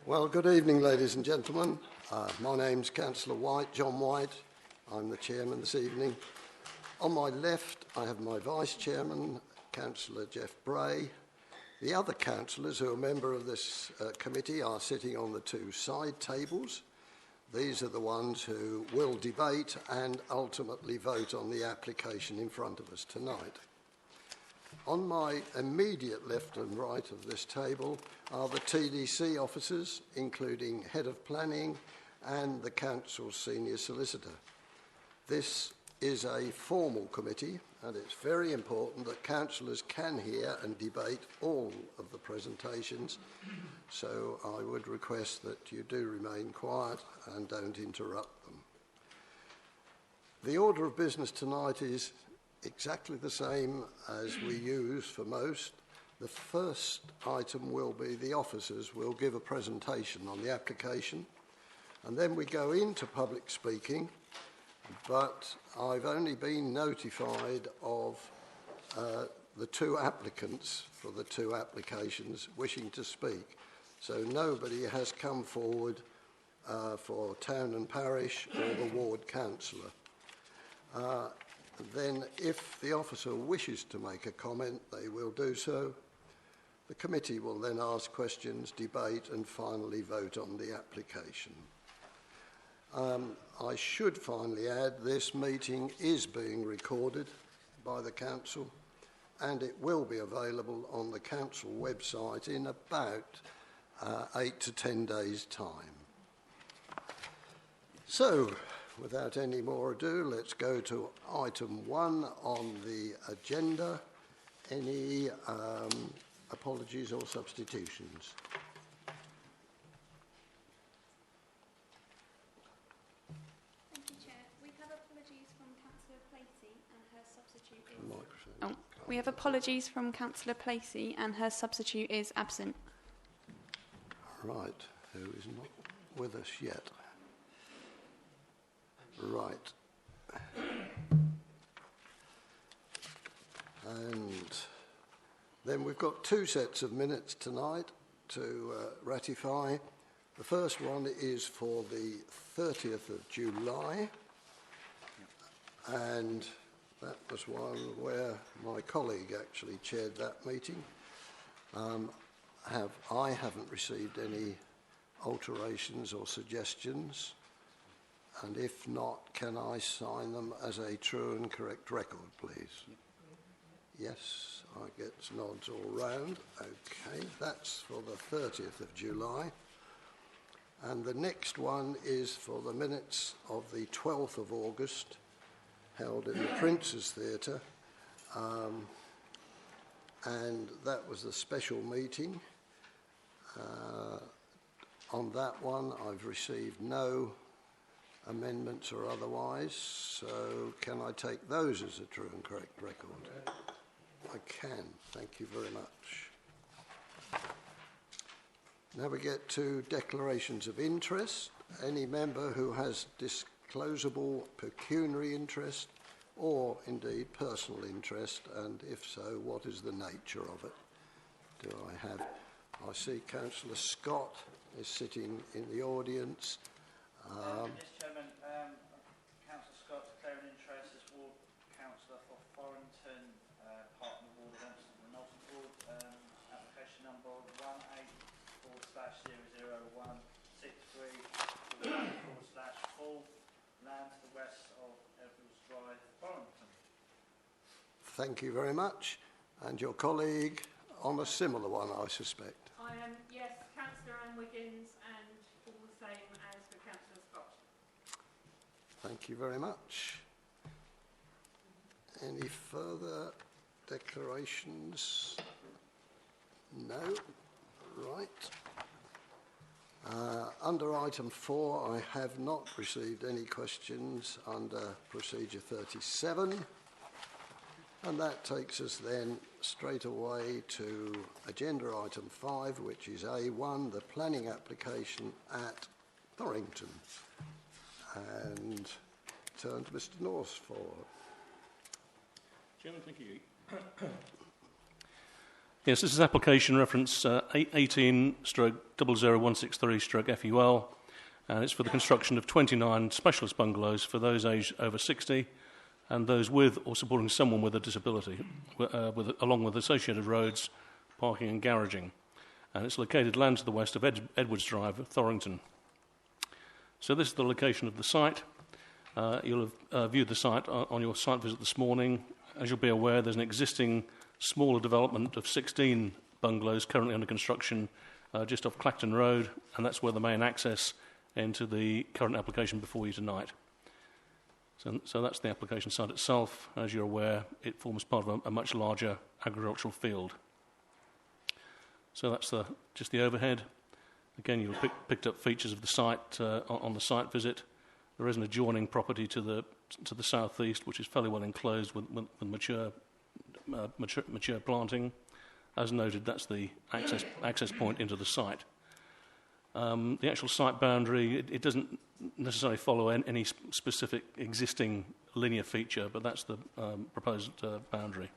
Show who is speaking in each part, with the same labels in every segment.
Speaker 1: Well, good evening, ladies and gentlemen. My name's Councillor White, John White. I'm the chairman this evening. On my left, I have my vice chairman, Councillor Jeff Bray. The other councillors who are member of this committee are sitting on the two side tables. These are the ones who will debate and ultimately vote on the application in front of us tonight. On my immediate left and right of this table are the TDC officers, including Head of Planning and the Council's Senior Solicitor. This is a formal committee, and it's very important that councillors can hear and debate all of the presentations, so I would request that you do remain quiet and don't interrupt them. The order of business tonight is exactly the same as we use for most. The first item will be the officers will give a presentation on the application, and then we go into public speaking, but I've only been notified of the two applicants for the two applications wishing to speak. So nobody has come forward for town and parish or the ward councillor. Then if the officer wishes to make a comment, they will do so. The committee will then ask questions, debate and finally vote on the application. I should finally add this meeting is being recorded by the council and it will be available on the council website in about 8 to 10 days' time. So, without any more ado, let's go to item 1 on the agenda. Any apologies or substitutions?
Speaker 2: Thank you, Chair. We have apologies from Councillor Placey and her substitute is... we have apologies from Councillor Placey and her substitute is absent.
Speaker 1: Right, who is not with us yet? Right. And then we've got two sets of minutes tonight to ratify. The first one is for the 30th of July, and that was one where my colleague actually chaired that meeting. I haven't received any alterations or suggestions. And if not, can I sign them as a true and correct record, please? Yes, I get nods all round. Okay, that's for the 30th of July. And the next one is for the minutes of the 12th of August, held in the Prince's Theatre. And that was the special meeting. On that one, I've received no amendments or otherwise, so can I take those as a true and correct record? I can, thank you very much. Now we get to declarations of interest. Any member who has disclosable pecuniary interest or indeed personal interest, and if so, what is the nature of it? Do I see Councillor Scott is sitting in the audience.
Speaker 3: Mr. Chairman, Councillor Scott declaring interest as ward councillor for Thorrington, part of the ward of the Northern Ward, application number 18//01634/full, land to the west of Everill's Drive, Thorrington.
Speaker 1: Thank you very much. And your colleague on a similar one, I suspect.
Speaker 4: I am, yes, Councillor Anne Wiggins, and all the same as for Councillor Scott.
Speaker 1: Thank you very much. Any further declarations? No? Right. Under item 4, I have not received any questions under procedure 37. And that takes us then straight away to agenda item 5, which is A1, the planning application at Thorrington. And turn to Mr. Norse for.
Speaker 5: Chairman, thank you. Yes, this is application reference 18/00163/FUL, and it's for the construction of 29 specialist bungalows for those aged over 60 and those with or supporting someone with a disability, along with associated roads, parking and garaging. And it's located land to the west of Edwards Drive, Thorrington. So this is the location of the site. You'll have viewed the site on your site visit this morning. As you'll be aware, there's an existing smaller development of 16 bungalows currently under construction just off Clacton Road, and that's where the main access into the current application before you tonight. So that's the application site itself. As you're aware, it forms part of a much larger agricultural field. So that's just the overhead. Again, you've picked up features of the site on the site visit. There is an adjoining property to the southeast, which is fairly well enclosed with mature planting. As noted, that's the access point into the site. The actual site boundary, it doesn't necessarily follow any specific existing linear feature, but that's the proposed boundary.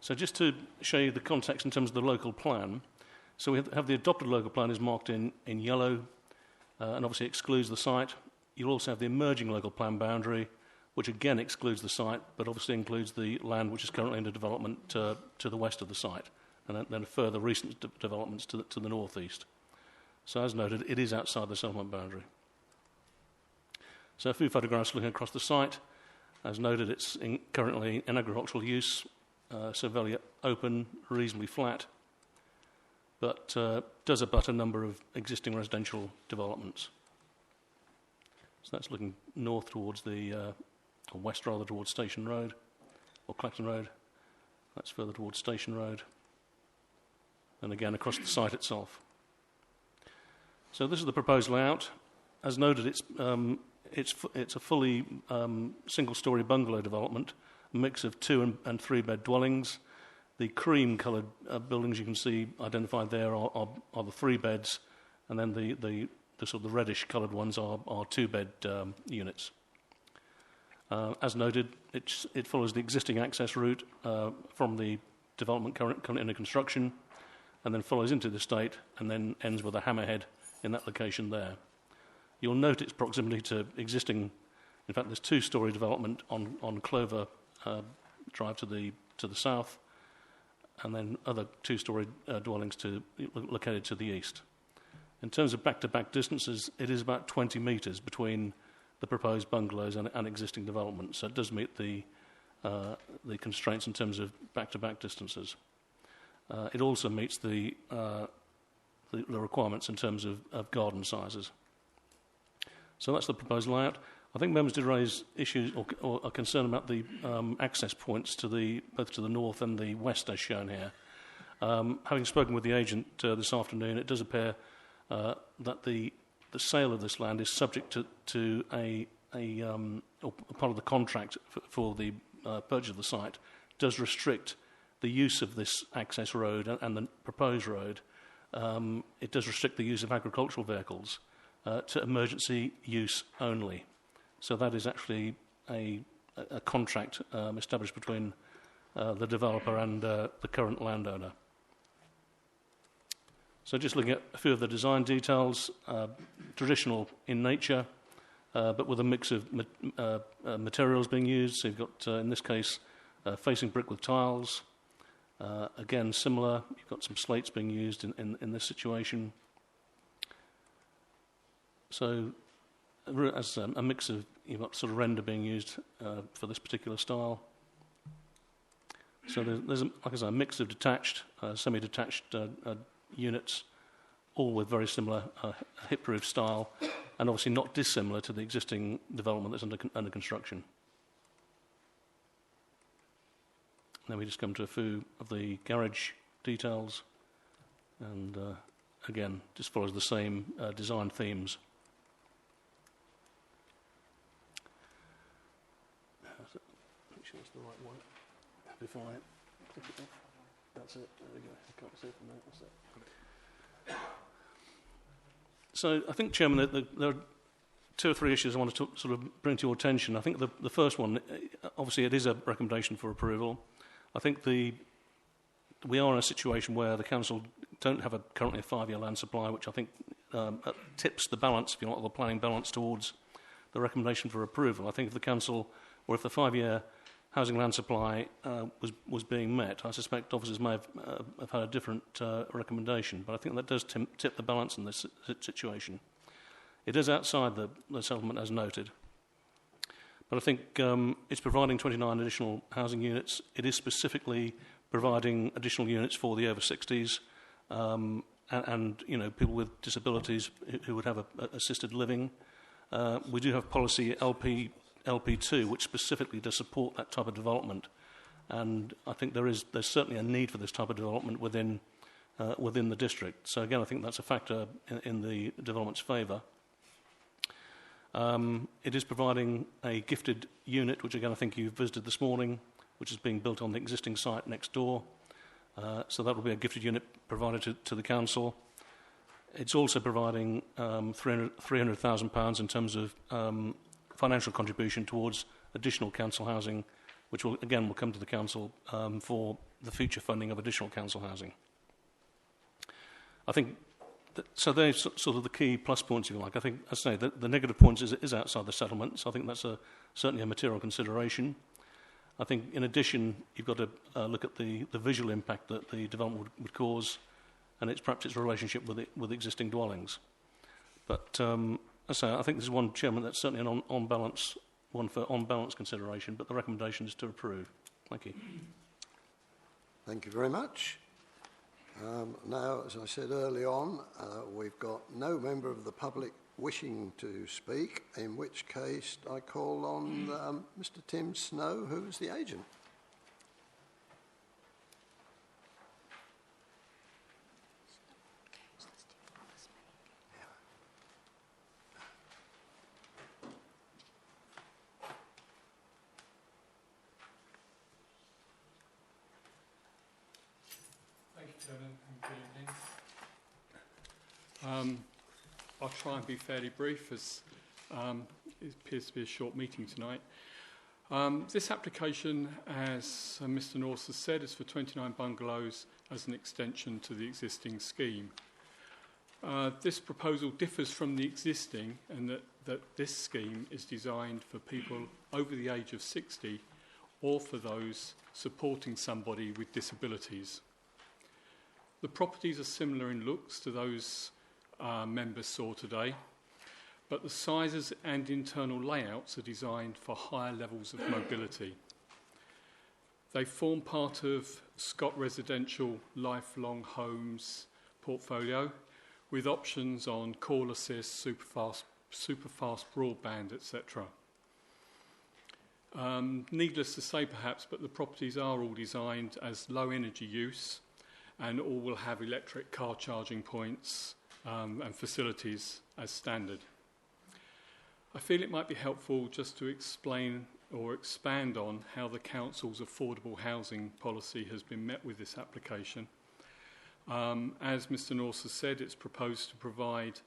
Speaker 5: So just to show you the context in terms of the local plan, so we have the adopted local plan is marked in yellow, and obviously excludes the site. You'll also have the emerging local plan boundary, which again excludes the site, but obviously includes the land which is currently under development to the west of the site, and then further recent developments to the northeast. So as noted, it is outside the settlement boundary. So a few photographs looking across the site. As noted, it's currently in agricultural use, so very open, reasonably flat, but does abut a number of existing residential developments. So that's looking north towards or west rather, towards Station Road, or Clacton Road. That's further towards Station Road. And again, across the site itself. So this is the proposed layout. As noted, it's a fully single-storey bungalow development, a mix of 2- and 3-bed dwellings. The cream-coloured buildings you can see identified there are the 3 beds, and then the sort of the reddish-coloured ones are 2-bed units. As noted, it follows the existing access route from the development currently under construction, and then follows into the estate, and then ends with a hammerhead in that location there. You'll note its proximity to existing. In fact, there's 2-storey development on Clover Drive to the south, and then other 2-storey dwellings located to the east. In terms of back-to-back distances, it is about 20 metres between the proposed bungalows and existing developments, so it does meet the constraints in terms of back-to-back distances. It also meets the requirements in terms of garden sizes. So that's the proposed layout. I think members did raise issues or a concern about the access points both to the north and the west, as shown here. Having spoken with the agent this afternoon, it does appear that the sale of this land is subject to or part of the contract for the purchase of the site does restrict the use of this access road and the proposed road. It does restrict the use of agricultural vehicles to emergency use only. So that is actually a contract established between the developer and the current landowner. So just looking at a few of the design details, traditional in nature, but with a mix of materials being used. So you've got, in this case, facing brick with tiles. Again, similar, you've got some slates being used in this situation. So as a mix of, you've got sort of render being used for this particular style. So there's like I say, a mix of detached, semi-detached units, all with very similar hip-roof style, and obviously not dissimilar to the existing development that's under construction. Then we just come to a few of the garage details, and again, just follows the same design themes. Make sure it's the right one before I click it off. That's it. There we go. I can't see it from there. That's it. So I think, Chairman, that there are 2 or 3 issues I want to sort of bring to your attention. I think the first one, obviously, it is a recommendation for approval. I think the we are in a situation where the council don't have currently a 5-year land supply, which I think tips the balance, if you like, the planning balance towards the recommendation for approval. I think if the council, or if the 5-year housing land supply was being met, I suspect officers may have had a different recommendation, but I think that does tip the balance in this situation. It is outside the settlement, as noted, but I think it's providing 29 additional housing units. It is specifically providing additional units for the over 60s and people with disabilities who would have assisted living. We do have policy LP2, which specifically does support that type of development, and I think there's certainly a need for this type of development within the district. So again, I think that's a factor in the development's favour. It is providing a gifted unit, which again I think you visited this morning, which is being built on the existing site next door. So that will be a gifted unit provided to the council. It's also providing £300,000 in terms of financial contribution towards additional council housing, which will come to the council for the future funding of additional council housing. I think so. They're sort of the key plus points, if you like. I think, as I say, the negative points is outside the settlement, so I think that's certainly a material consideration. I think, in addition, you've got to look at the visual impact that the development would cause, and perhaps its relationship with existing dwellings. But as I say, I think this is one, Chairman, that's certainly an on balance consideration, but the recommendation is to approve. Thank you.
Speaker 1: Thank you very much. Now, as I said early on, we've got no member of the public wishing to speak, in which case I call on Mr. Tim Snow, who is the agent.
Speaker 6: Thank you, Chairman, and good evening. I'll try and be fairly brief, as it appears to be a short meeting tonight. This application, as Mr. North has said, is for 29 bungalows as an extension to the existing scheme. This proposal differs from the existing in that this scheme is designed for people over the age of 60 or for those supporting somebody with disabilities. The properties are similar in looks to those members saw today, but the sizes and internal layouts are designed for higher levels of mobility. They form part of Scott Residential Lifelong Homes portfolio, with options on call assist, superfast broadband, etc. Needless to say, perhaps, but the properties are all designed as low energy use, and all will have electric car charging points and facilities as standard. I feel it might be helpful just to explain or expand on how the Council's affordable housing policy has been met with this application. As Mr. North has said, it's proposed to provide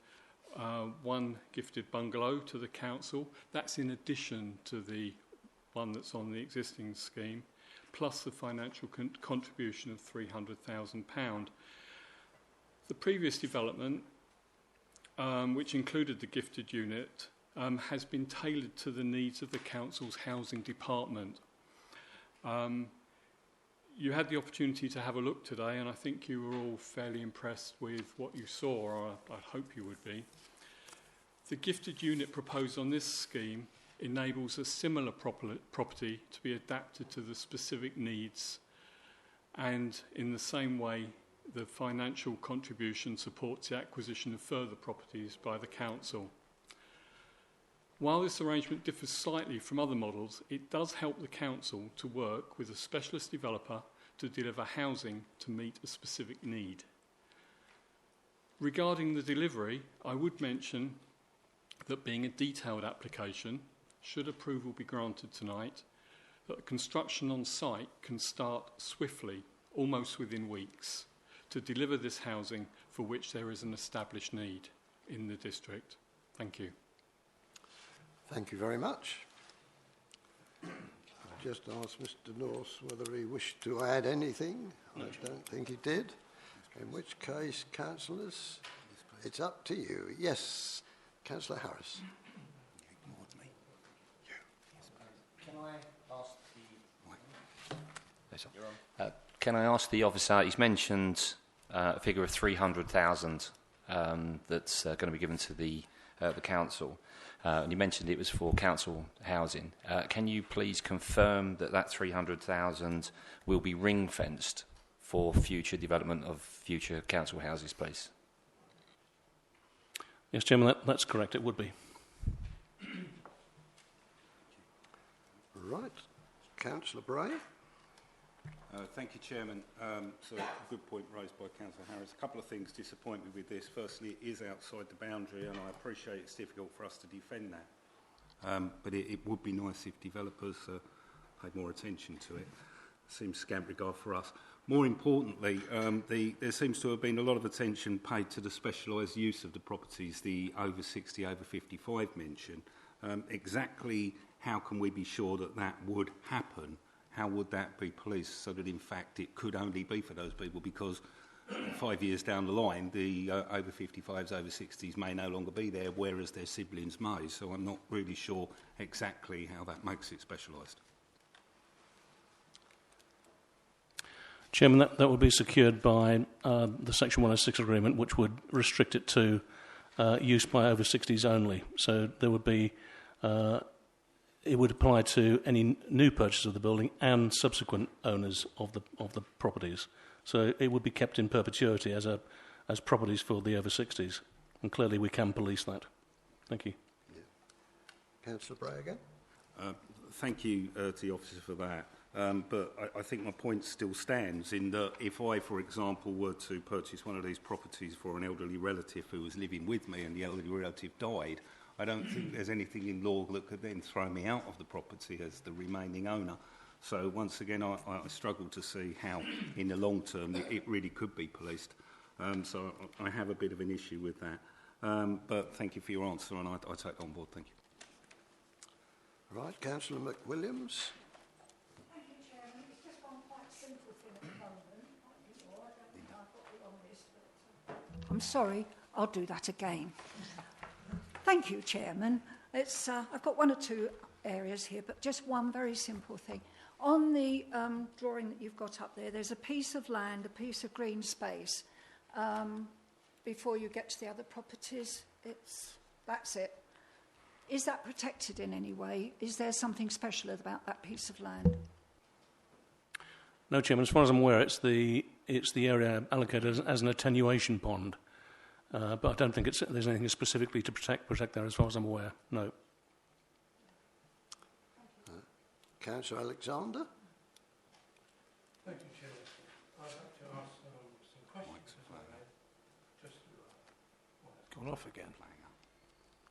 Speaker 6: one gifted bungalow to the Council. That's in addition to the one that's on the existing scheme, plus the financial contribution of £300,000. The previous development, which included the gifted unit, has been tailored to the needs of the Council's housing department. You had the opportunity to have a look today, and I think you were all fairly impressed with what you saw, or I hope you would be. The gifted unit proposed on this scheme enables a similar property to be adapted to the specific needs, and in the same way the financial contribution supports the acquisition of further properties by the Council. While this arrangement differs slightly from other models, it does help the Council to work with a specialist developer to deliver housing to meet a specific need. Regarding the delivery, I would mention that being a detailed application, should approval be granted tonight, that construction on site can start swiftly, almost within weeks, to deliver this housing for which there is an established need in the district. Thank you.
Speaker 1: Thank you very much. just ask Mr Norse whether he wished to add anything. I don't think he did. In which case, councillors, it's up to you. Yes, Councillor Harris.
Speaker 7: Can I ask the officer, he's mentioned a figure of 300,000 that's going to be given to the council, and you mentioned it was for council housing. Can you please confirm that that 300,000 will be ring-fenced for future development of future council houses, please?
Speaker 5: Yes, Chairman, that's correct, it would be.
Speaker 1: Right. Councillor Bray.
Speaker 8: Thank you, Chairman. So a good point raised by Councillor Harris. A couple of things disappoint me with this. Firstly, it is outside the boundary, and I appreciate it's difficult for us to defend that. But it would be nice if developers paid more attention to it. Seems scant regard for us. More importantly, there seems to have been a lot of attention paid to the specialised use of the properties, the over 60, over 55 mention. Exactly how can we be sure that that would happen? How would that be policed so that, in fact, it could only be for those people? Because 5 years down the line, the over 55s, over 60s may no longer be there, whereas their siblings may. So I'm not really sure exactly how that makes it specialised.
Speaker 5: Chairman, that would be secured by the Section 106 agreement, which would restrict it to use by over 60s only. So there would be... it would apply to any new purchase of the building and subsequent owners of the properties. So it would be kept in perpetuity as properties for the over 60s. And clearly we can police that. Thank you.
Speaker 1: Yeah. Councillor Bray again.
Speaker 8: Thank you to the officer for that. But I think my point still stands in that if I, for example, were to purchase one of these properties for an elderly relative who was living with me and the elderly relative died, I don't think there's anything in law that could then throw me out of the property as the remaining owner. So once again, I struggle to see how, in the long term, it really could be policed. So I have a bit of an issue with that. But thank you for your answer, and I take that on board. Thank you.
Speaker 1: Right, Councillor McWilliams.
Speaker 9: Thank you, Chairman. It's just one quite simple thing at the moment. I don't think I've got it on this, but I'm sorry, I'll do that again. Thank you, Chairman. I've got one or two areas here, but just one very simple thing. On the drawing that you've got up there, there's a piece of land, a piece of green space. Before you get to the other properties, that's it. Is that protected in any way? Is there something special about that piece of land?
Speaker 5: No, Chairman. As far as I'm aware, it's the area allocated as an attenuation pond. But I don't think there's anything specifically to protect there, as far as I'm aware. No.
Speaker 1: Councillor Alexander.
Speaker 10: Thank you, Chair. I'd like to ask some questions, if I may. Just it's gone off again.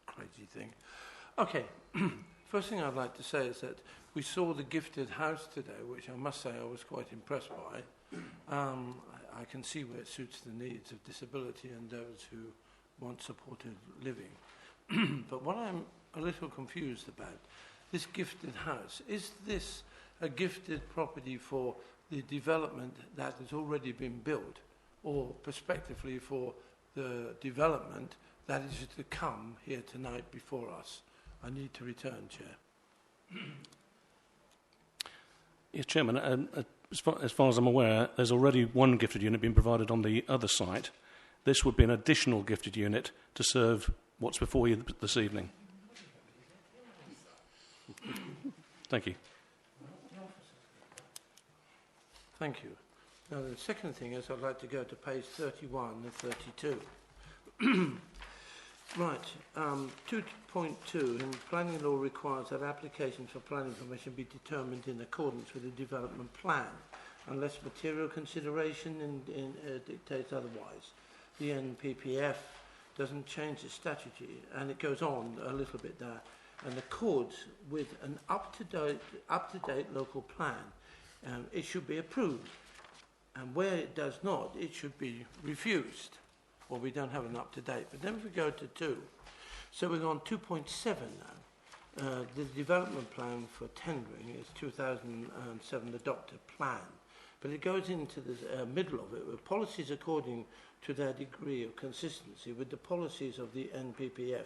Speaker 10: Crazy thing. Okay. First thing I'd like to say is that we saw the gifted house today, which I must say I was quite impressed by. I can see where it suits the needs of disability and those who want supportive living. But what I'm a little confused about, this gifted house, is this a gifted property for the development that has already been built, or prospectively for the development that is to come here tonight before us? I need to return, Chair.
Speaker 5: Yes, Chairman. As far as I'm aware, there's already one gifted unit being provided on the other site. This would be an additional gifted unit to serve what's before you this evening. Thank you.
Speaker 10: Thank you. Now, the second thing is I'd like to go to page 31 and 32. Right. 2.2, planning law requires that applications for planning permission be determined in accordance with the development plan, unless material consideration dictates otherwise. The NPPF doesn't change the statute, and it goes on a little bit there, and accords with an up-to-date local plan. It should be approved, and where it does not, it should be refused, or we don't have an up-to-date. But then if we go to 2, so we're on 2.7 now. the development plan for tendering is 2007 adopted plan, but it goes into the middle of it with policies according to their degree of consistency with the policies of the NPPF.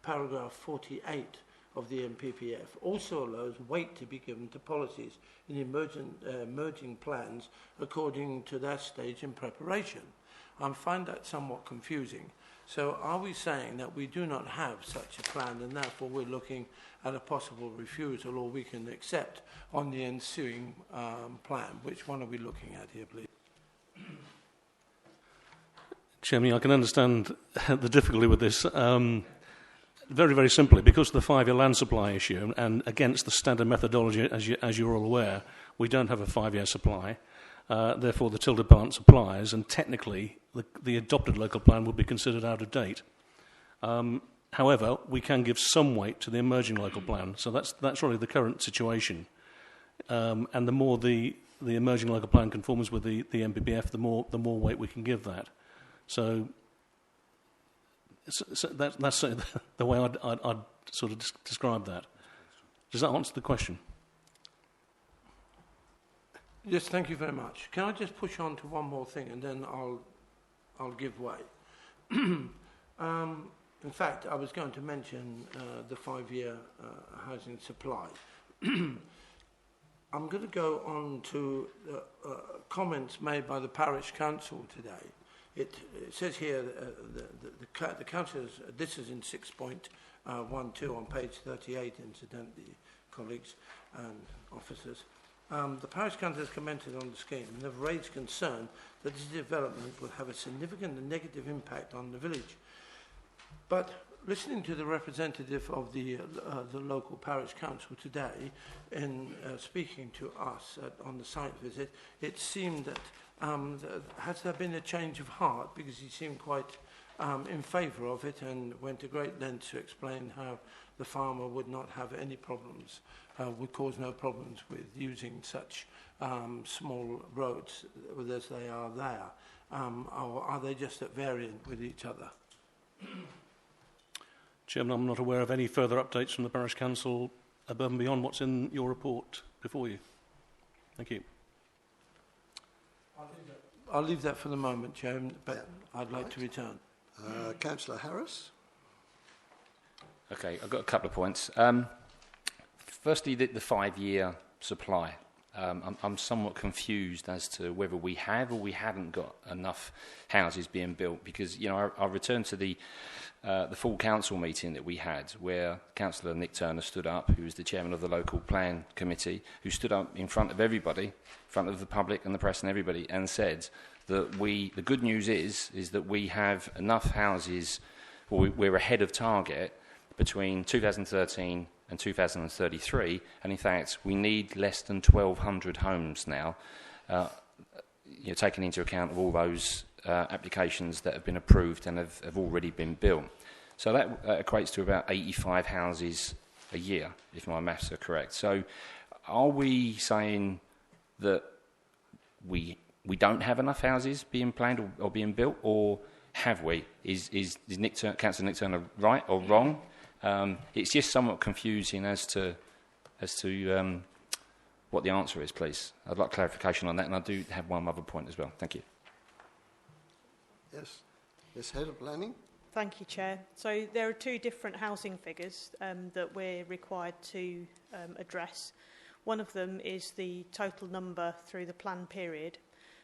Speaker 10: Paragraph 48 of the NPPF also allows weight to be given to policies in emerging plans according to their stage in preparation. I find that somewhat confusing. So are we saying that we do not have such a plan and therefore we're looking at a possible refusal, or we can accept on the ensuing plan? Which one are we looking at here, please?
Speaker 5: Chairman, I can understand the difficulty with this. Very, very simply, because of the 5-year land supply issue and against the standard methodology, as you're all aware, we don't have a 5-year supply. Therefore, the tilde part applies, and technically, the adopted local plan would be considered out of date. However, we can give some weight to the emerging local plan, so that's really the current situation. And the more the emerging local plan conforms with the NPPF, the more weight we can give that. So that's the way I'd sort of describe that. Does that answer the question?
Speaker 10: Yes, thank you very much. Can I just push on to one more thing and then I'll give way? In fact, I was going to mention the 5-year housing supply. I'm going to go on to comments made by the parish council today. It says here the councillors, this is in 6.12 on page 38, incidentally, colleagues and officers. The parish council has commented on the scheme and have raised concern that this development will have a significant and negative impact on the village. But listening to the representative of the local parish council today, in speaking to us on the site visit, it seemed that has there been a change of heart, because he seemed quite in favour of it and went to great lengths to explain how the farmer would not have any problems, would cause no problems with using such small roads as they are there, or are they just at variant with each other?
Speaker 5: Chairman, I'm not aware of any further updates from the parish council above and beyond what's in your report before you. Thank you.
Speaker 10: I'll leave that for the moment, Chairman, but yeah, I'd like to return.
Speaker 1: Councillor Harris.
Speaker 7: Okay, I've got a couple of points. Firstly, the 5-year supply. I'm somewhat confused as to whether we have or we haven't got enough houses being built, because, you know, I returned to the full council meeting that we had, where Councillor Nick Turner stood up, who was the chairman of the local plan committee, who stood up in front of everybody, in front of the public and the press and everybody, and said that the good news is that we have enough houses, or we're ahead of target between 2013 and 2033, and in fact we need less than 1,200 homes now, taking into account of all those applications that have been approved and have already been built. So that equates to about 85 houses a year, if my maths are correct. So are we saying that we don't have enough houses being planned or being built, or have we? Is Councillor Nick Turner right or wrong? It's just somewhat confusing as to what the answer is, please. I'd like clarification on that, and I do have one other point as well. Thank you.
Speaker 1: Yes. Yes, Head of Planning.
Speaker 4: Thank you, Chair. So there are two different housing figures that we're required to address. One of them is the total number through the plan period.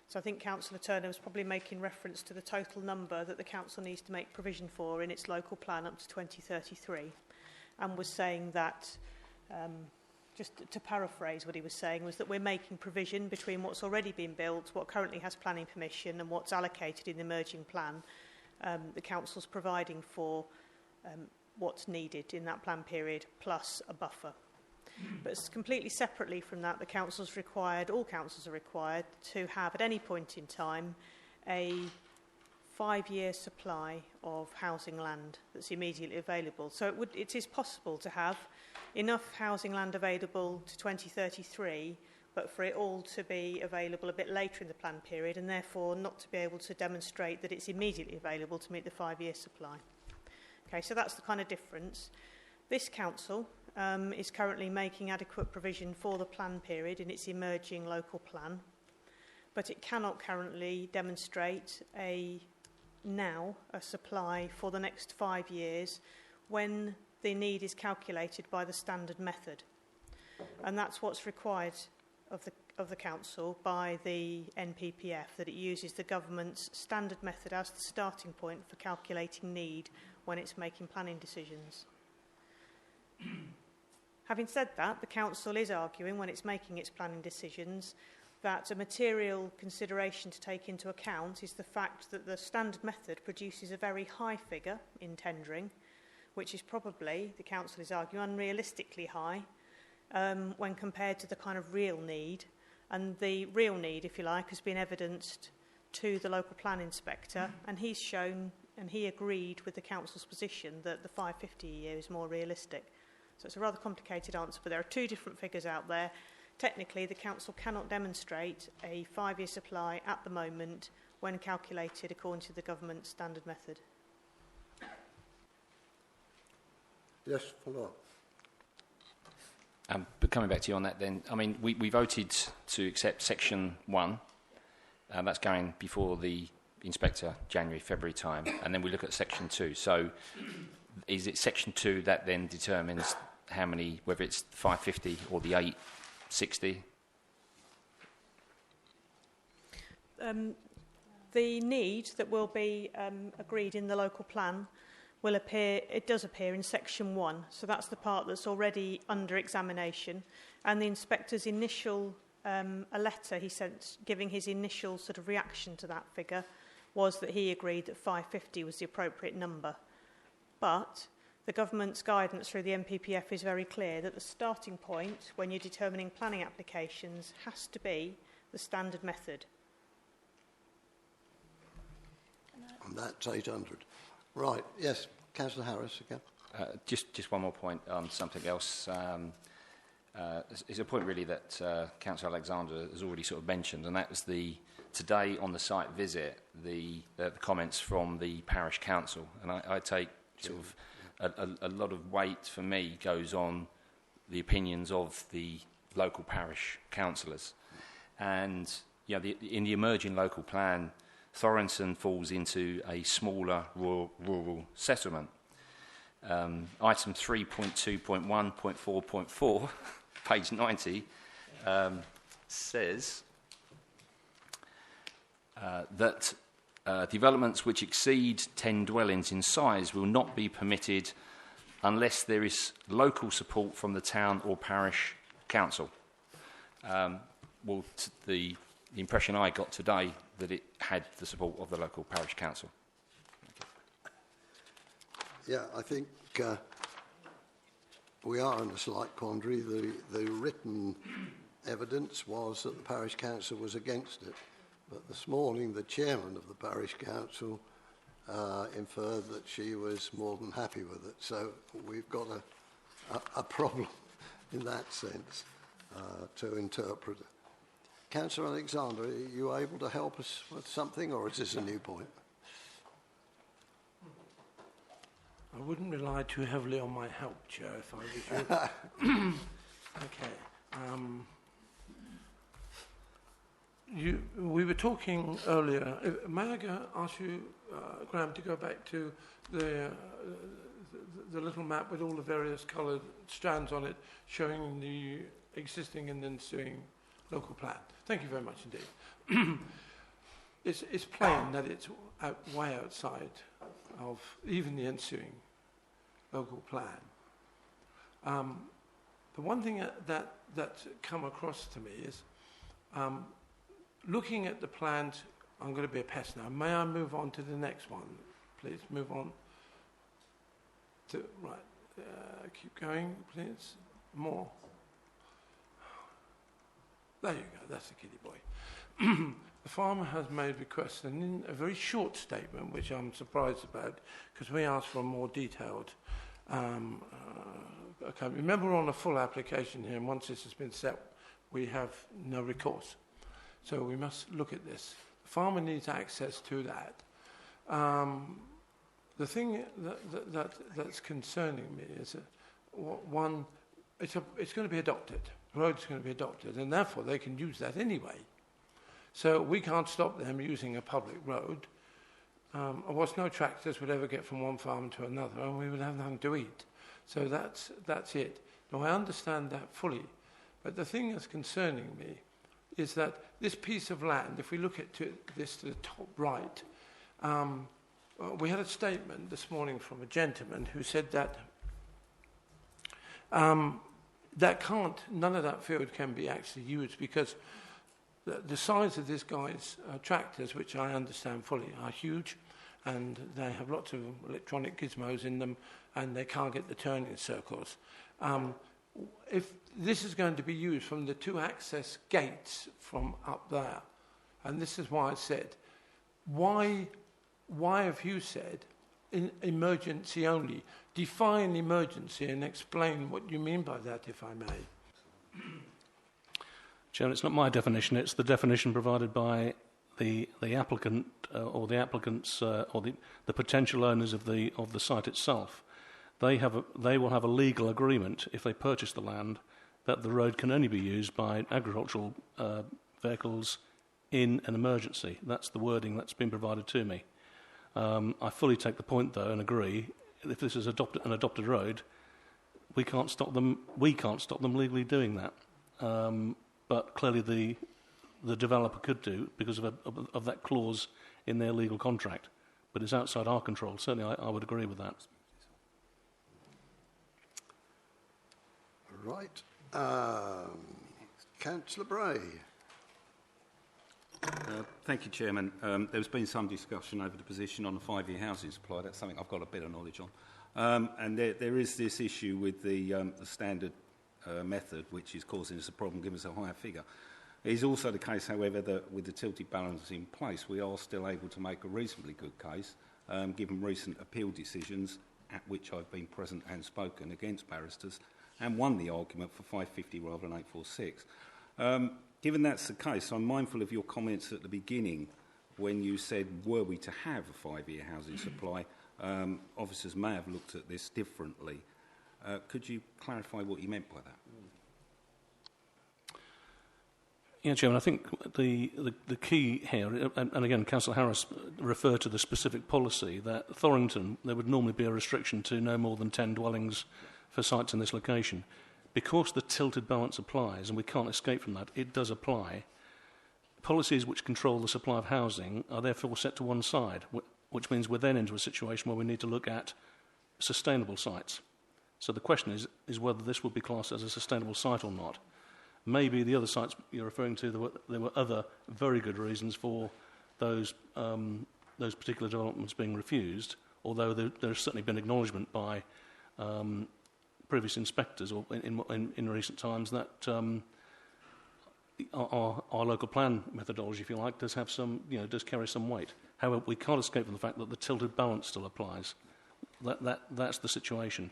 Speaker 4: So I think Councillor Turner was probably making reference to the total number that the council needs to make provision for in its local plan up to 2033, and was saying that, just to paraphrase what he was saying, was that we're making provision between what's already been built, what currently has planning permission, and what's allocated in the emerging plan. The council's providing for what's needed in that plan period, plus a buffer. But completely separately from that, all councils are required to have at any point in time a 5-year supply of housing land that's immediately available. So it is possible to have enough housing land available to 2033, but for it all to be available a bit later in the plan period, and therefore not to be able to demonstrate that it's immediately available to meet the 5-year supply. Okay, so that's the kind of difference. This council is currently making adequate provision for the plan period in its emerging local plan, but it cannot currently demonstrate a supply for the next 5 years when the need is calculated by the standard method. And that's what's required of the council by the NPPF, that it uses the government's standard method as the starting point for calculating need when it's making planning decisions. Having said that, the council is arguing when it's making its planning decisions that a material consideration to take into account is the fact that the standard method produces a very high figure in tendering, which is probably, the council is arguing, unrealistically high when compared to the kind of real need. And the real need, if you like, has been evidenced to the local plan inspector, and he's shown and he agreed with the council's position that the 550 a year is more realistic. So it's a rather complicated answer, but there are two different figures out there. Technically, the council cannot demonstrate a 5-year supply at the moment when calculated according to the government standard method.
Speaker 1: Yes, follow up.
Speaker 7: But coming back to you on that then, I mean, we voted to accept Section 1. That's going before the inspector, January, February time, and then we look at Section 2. So is it Section 2 that then determines how many, whether it's 550 or the 860?
Speaker 4: The need that will be agreed in the local plan will appear, it does appear in Section 1, so that's the part that's already under examination, and the inspector's initial, a letter he sent giving his initial sort of reaction to that figure was that he agreed that 550 was the appropriate number. But the government's guidance through the NPPF is very clear that the starting point when you're determining planning applications has to be the standard method.
Speaker 1: And that's 800. Right, yes, Councillor Harris again.
Speaker 7: Just one more point on something else. It's a point really that Councillor Alexander has already sort of mentioned, and that was today on the site visit, the comments from the parish council. And I take sort of a lot of weight for me goes on the opinions of the local parish councillors. And you know, in the emerging local plan, Thorrington falls into a smaller rural settlement. Item 3.2.1.4.4, page 90, says that developments which exceed 10 dwellings in size will not be permitted unless there is local support from the town or parish council. The impression I got today that it had the support of the local parish council.
Speaker 1: Yeah, I think we are in a slight quandary. The written evidence was that the parish council was against it, but this morning the chairman of the parish council inferred that she was more than happy with it. So we've got a problem in that sense to interpret it. Councillor Alexander, are you able to help us with something, or is this a new point?
Speaker 10: I wouldn't rely too heavily on my help, Chair, if I was you. Okay. We were talking earlier. May I ask you, Graham, to go back to the little map with all the various coloured strands on it, showing the existing and ensuing local plan? Thank you very much indeed. It's plain that it's way outside of even the ensuing local plan. The one thing that's come across to me is looking at the plans. I'm going to be a pest now. May I move on to the next one, please? Move on to right. Keep going, please. More. There you go, that's the kiddie boy. The farmer has made requests, and in a very short statement, which I'm surprised about, because we asked for a more detailed account. Remember, we're on a full application here, and once this has been set, we have no recourse. So we must look at this. The farmer needs access to that. The thing that's concerning me is that, one, it's going to be adopted. The road's going to be adopted, and therefore they can use that anyway. So we can't stop them using a public road. Otherwise, no tractors would ever get from one farm to another, and we would have nothing to eat. So that's it. Now, I understand that fully, but the thing that's concerning me is that this piece of land, if we look at this to the top right, we had a statement this morning from a gentleman who said that none of that field can be actually used because the size of this guy's tractors, which I understand fully, are huge, and they have lots of electronic gizmos in them, and they can't get the turning circles. If this is going to be used from the 2 access gates from up there, and this is why I said, why have you said in emergency only? Define emergency and explain what you mean by that, if I may.
Speaker 5: Chairman, it's not my definition, it's the definition provided by the applicant or the applicants or the potential owners of the site itself. They will have a legal agreement if they purchase the land that the road can only be used by agricultural vehicles in an emergency. That's the wording that's been provided to me. I fully take the point though and agree. If this is an adopted road, we can't stop them. We can't stop them legally doing that. But clearly the developer could do because of that clause in their legal contract. But it's outside our control. Certainly, I would agree with that.
Speaker 1: Right. Councillor Bray.
Speaker 8: Thank you, Chairman. There's been some discussion over the position on the 5-year housing supply. That's something I've got a bit of knowledge on. And there is this issue with the standard method, which is causing us a problem, giving us a higher figure. It is also the case, however, that with the tilted balance in place, we are still able to make a reasonably good case, given recent appeal decisions at which I've been present and spoken against barristers, and won the argument for 550 rather than 846. Given that's the case, I'm mindful of your comments at the beginning when you said, were we to have a 5-year housing supply, officers may have looked at this differently. Could you clarify what you meant by that?
Speaker 5: Yeah, Chairman, I think the key here, and again, Councillor Harris referred to the specific policy that Thorrington, there would normally be a restriction to no more than 10 dwellings for sites in this location. Because the tilted balance applies, and we can't escape from that, it does apply. Policies which control the supply of housing are therefore set to one side, which means we're then into a situation where we need to look at sustainable sites. So the question is whether this would be classed as a sustainable site or not. Maybe the other sites you're referring to, there were other very good reasons for those particular developments being refused, although there's certainly been acknowledgement by previous inspectors or in recent times that our local plan methodology, if you like, does have some, does carry some weight. However, we can't escape from the fact that the tilted balance still applies. That's the situation.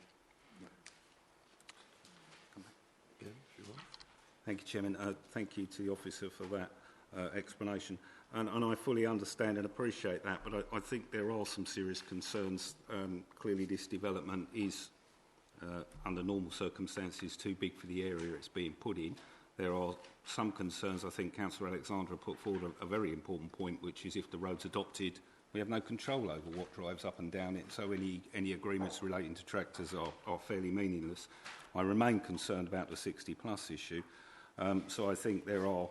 Speaker 8: Thank you, Chairman. Thank you to the officer for that explanation. And I fully understand and appreciate that, but I think there are some serious concerns. Clearly, this development is, under normal circumstances, too big for the area it's being put in. There are some concerns. I think Councillor Alexandra put forward a very important point, which is if the road's adopted, we have no control over what drives up and down it, so any agreements relating to tractors are fairly meaningless. I remain concerned about the 60-plus issue. So I think there are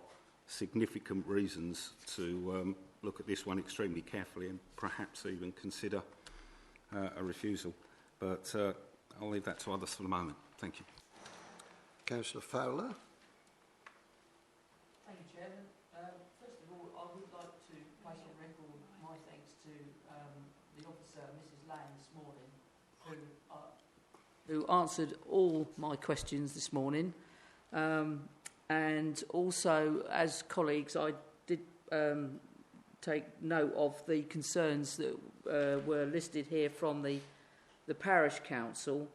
Speaker 8: significant reasons to look at this one extremely carefully and perhaps even consider a refusal. But I'll leave that to others for the moment. Thank you.
Speaker 1: Councillor Fowler.
Speaker 11: Thank you, Chairman. First of all, I would like to place on record my thanks to the officer, Mrs. Lang, this morning, who answered all my questions this morning. And also, as colleagues, I did take note of the concerns that were listed here from the parish council,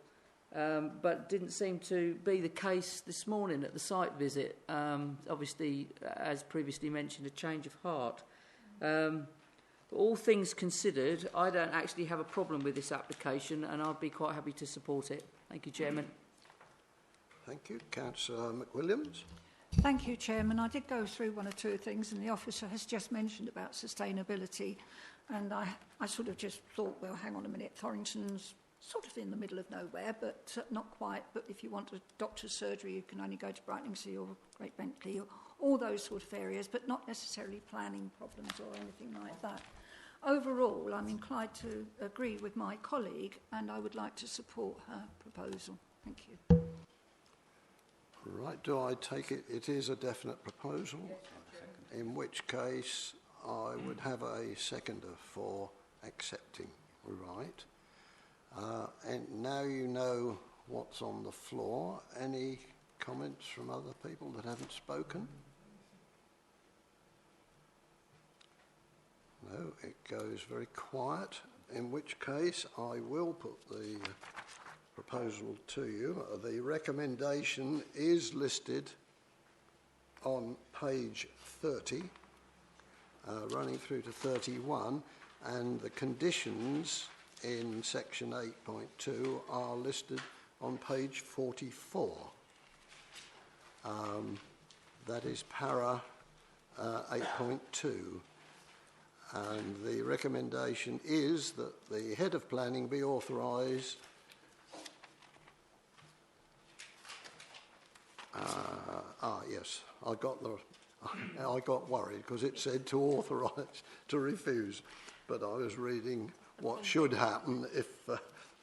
Speaker 11: but didn't seem to be the case this morning at the site visit. Obviously, as previously mentioned, a change of heart. But all things considered, I don't actually have a problem with this application, and I'd be quite happy to support it. Thank you, Chairman.
Speaker 1: Thank you. Councillor McWilliams.
Speaker 9: Thank you, Chairman. I did go through one or two things, and the officer has just mentioned about sustainability, and I sort of just thought, well, hang on a minute, Thorrington's sort of in the middle of nowhere, but not quite. But if you want a doctor's surgery, you can only go to Brightlingsea or Great Bentley, or all those sort of areas, but not necessarily planning problems or anything like that. Overall, I'm inclined to agree with my colleague, and I would like to support her proposal. Thank you.
Speaker 1: Right, do I take it it is a definite proposal? In which case I would have a seconder for accepting. Right. And now you know what's on the floor. Any comments from other people that haven't spoken? No, it goes very quiet, in which case I will put the proposal to you. The recommendation is listed on page 30, running through to 31, and the conditions in section 8.2 are listed on page 44. That is para 8.2. And the recommendation is that the head of planning be authorised yes, I got worried because it said to authorise to refuse, but I was reading what should happen if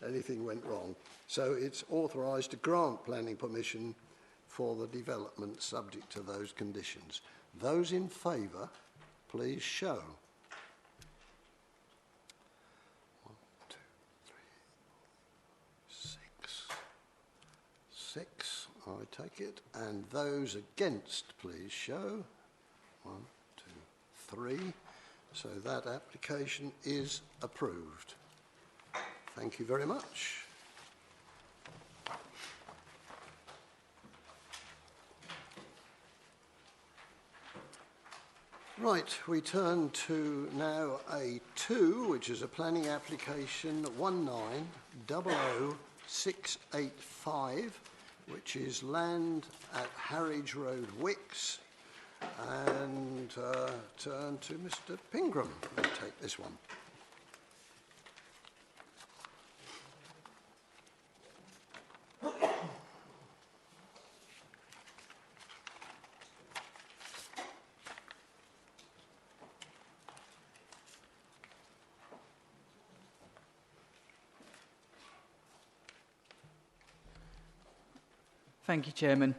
Speaker 1: anything went wrong. So it's authorised to grant planning permission for the development subject to those conditions. Those in favour, please show. 1, 2, 3, 4, 6, I take it. And those against, please show. 1, 2, 3. So that application is approved. Thank you very much. Right, we turn to now A2, which is a planning application 19000685, which is land at Harwich Road, Wicks. And turn to Mr. Pingram and take this one.
Speaker 12: Thank you, Chairman.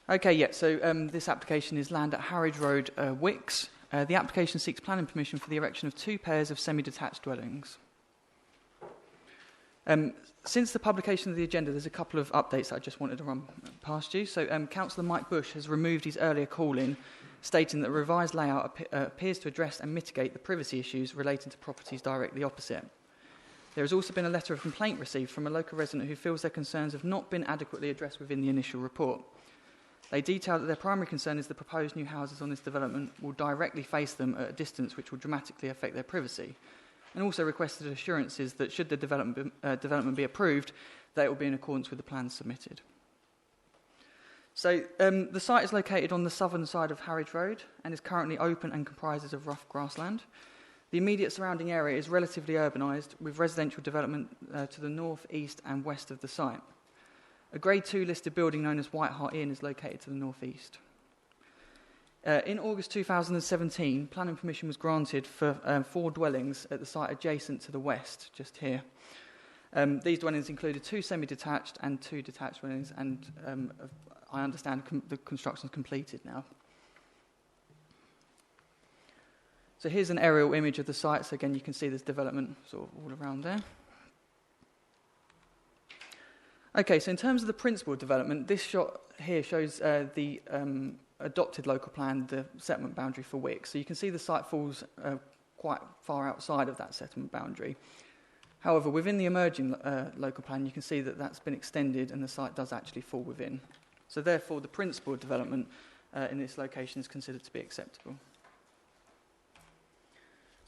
Speaker 12: Okay, yeah, so this application is land at Harwich Road, Wicks. The application seeks planning permission for the erection of 2 pairs of semi-detached dwellings. Since the publication of the agenda, there's a couple of updates that I just wanted to run past you. So Councillor Mike Bush has removed his earlier call-in, stating that the revised layout appears to address and mitigate the privacy issues relating to properties directly opposite. There has also been a letter of complaint received from a local resident who feels their concerns have not been adequately addressed within the initial report. They detail that their primary concern is the proposed new houses on this development will directly face them at a distance which will dramatically affect their privacy, and also requested assurances that should the development be approved, that it will be in accordance with the plans submitted. So the site is located on the southern side of Harwich Road and is currently open and comprises of rough grassland. The immediate surrounding area is relatively urbanised, with residential development to the north, east and west of the site. A Grade 2 listed building known as White Hart Inn is located to the north-east. In August 2017, planning permission was granted for 4 dwellings at the site adjacent to the west, just here. These dwellings included 2 semi-detached and 2 detached dwellings, and I understand the construction is completed now. So here's an aerial image of the site. So again, you can see there's development sort of all around there. Okay, so in terms of the principal development, this shot here shows the adopted local plan, the settlement boundary for Wicks. So you can see the site falls quite far outside of that settlement boundary. However, within the emerging local plan, you can see that that's been extended and the site does actually fall within. So therefore, the principal development in this location is considered to be acceptable.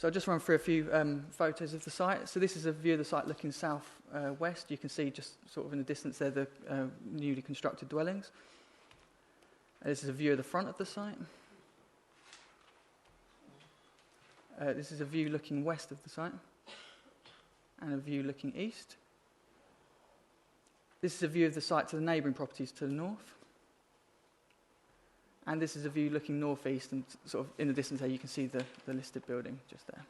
Speaker 12: So I'll just run through a few photos of the site. So this is a view of the site looking south-west. You can see just sort of in the distance there the newly constructed dwellings. This is a view of the front of the site. This is a view looking west of the site, and a view looking east. This is a view of the site to the neighbouring properties to the north. And this is a view looking northeast, and sort of in the distance there you can see the listed building just there.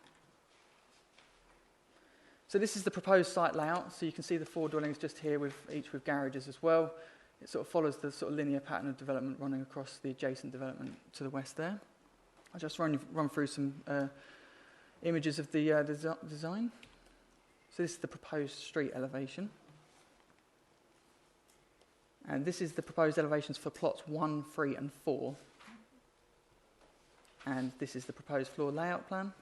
Speaker 12: So this is the proposed site layout. So you can see the 4 dwellings just here, each with garages as well. It sort of follows the sort of linear pattern of development running across the adjacent development to the west there. I'll just run through some images of the design. So this is the proposed street elevation. And this is the proposed elevations for plots 1, 3 and 4. And this is the proposed floor layout plan.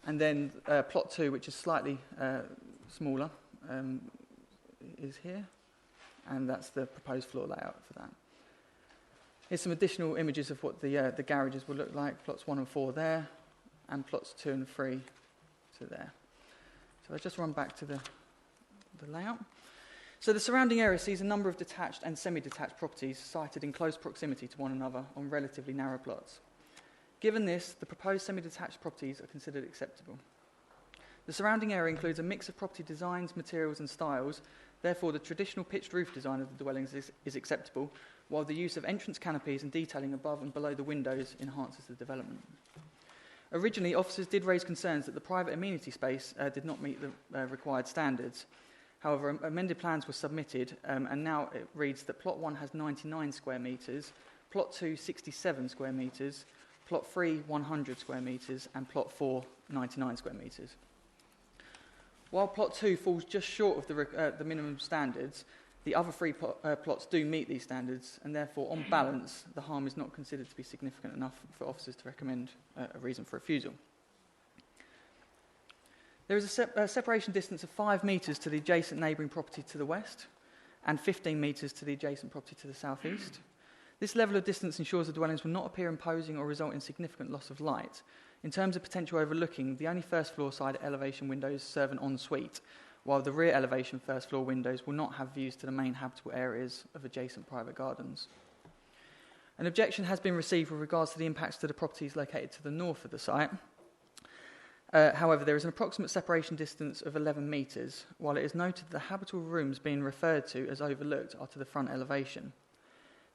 Speaker 12: And then plot 2, which is slightly smaller, is here. And that's the proposed floor layout for that. Here's some additional images of what the garages will look like. Plots 1 and 4 there, and plots 2 and 3 to there. So I'll just run back to the layout. So the surrounding area sees a number of detached and semi-detached properties sited in close proximity to one another on relatively narrow plots. Given this, the proposed semi-detached properties are considered acceptable. The surrounding area includes a mix of property designs, materials and styles. Therefore, the traditional pitched roof design of the dwellings is acceptable, while the use of entrance canopies and detailing above and below the windows enhances the development. Originally, officers did raise concerns that the private amenity space did not meet the required standards. However, amended plans were submitted, and now it reads that plot 1 has 99 square metres, plot 2 67 square metres, plot 3 100 square metres, and plot 4 99 square metres. While plot 2 falls just short of the minimum standards, the other 3 plots do meet these standards, and therefore, on balance, the harm is not considered to be significant enough for officers to recommend a reason for refusal. There is a separation distance of 5 metres to the adjacent neighbouring property to the west and 15 metres to the adjacent property to the southeast. This level of distance ensures the dwellings will not appear imposing or result in significant loss of light. In terms of potential overlooking, the only first floor side elevation windows serve an ensuite, while the rear elevation first floor windows will not have views to the main habitable areas of adjacent private gardens. An objection has been received with regards to the impacts to the properties located to the north of the site. However, there is an approximate separation distance of 11 metres, while it is noted that the habitable rooms being referred to as overlooked are to the front elevation.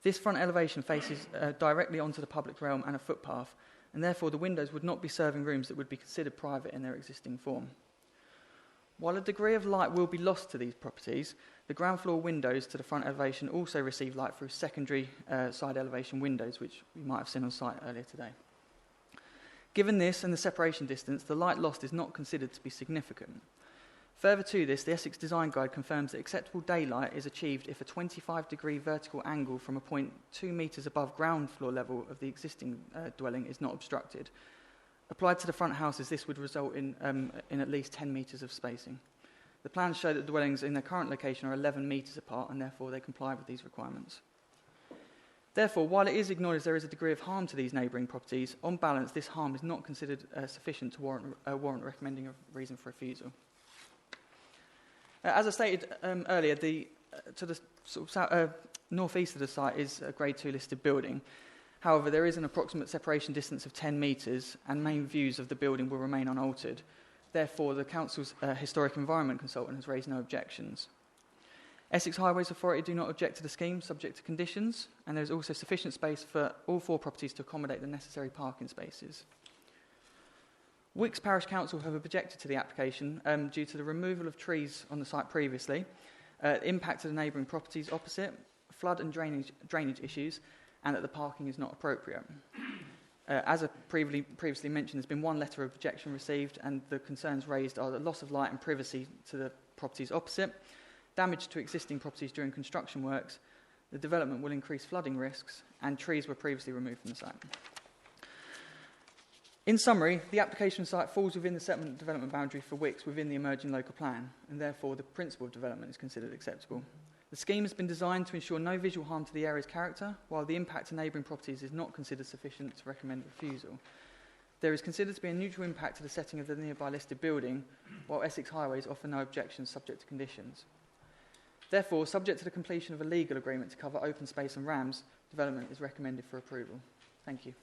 Speaker 12: This front elevation faces directly onto the public realm and a footpath, and therefore the windows would not be serving rooms that would be considered private in their existing form. While a degree of light will be lost to these properties, the ground floor windows to the front elevation also receive light through secondary side elevation windows, which you might have seen on site earlier today. Given this and the separation distance, the light lost is not considered to be significant. Further to this, the Essex Design Guide confirms that acceptable daylight is achieved if a 25-degree vertical angle from a point 2 metres above ground floor level of the existing dwelling is not obstructed. Applied to the front houses, this would result in at least 10 metres of spacing. The plans show that the dwellings in their current location are 11 metres apart, and therefore they comply with these requirements. Therefore, while it is acknowledged there is a degree of harm to these neighbouring properties, on balance, this harm is not considered sufficient to warrant recommending a reason for refusal. As I stated earlier, to the sort of north-east of the site is a Grade 2 listed building. However, there is an approximate separation distance of 10 metres, and main views of the building will remain unaltered. Therefore, the Council's Historic Environment Consultant has raised no objections. Essex Highways Authority do not object to the scheme, subject to conditions, and there is also sufficient space for all 4 properties to accommodate the necessary parking spaces. Wicks Parish Council have objected to the application due to the removal of trees on the site previously, impact to the neighbouring properties opposite, flood and drainage issues, and that the parking is not appropriate. As I previously mentioned, there's been 1 letter of objection received, and the concerns raised are the loss of light and privacy to the properties opposite, damage to existing properties during construction works, the development will increase flooding risks, and trees were previously removed from the site. In summary, the application site falls within the settlement development boundary for Wicks within the emerging local plan, and therefore the principle of development is considered acceptable. The scheme has been designed to ensure no visual harm to the area's character, while the impact to neighbouring properties is not considered sufficient to recommend refusal. There is considered to be a neutral impact to the setting of the nearby listed building, while Essex Highways offer no objections subject to conditions. Therefore, subject to the completion of a legal agreement to cover open space and RAMS, development is recommended for approval. Thank you.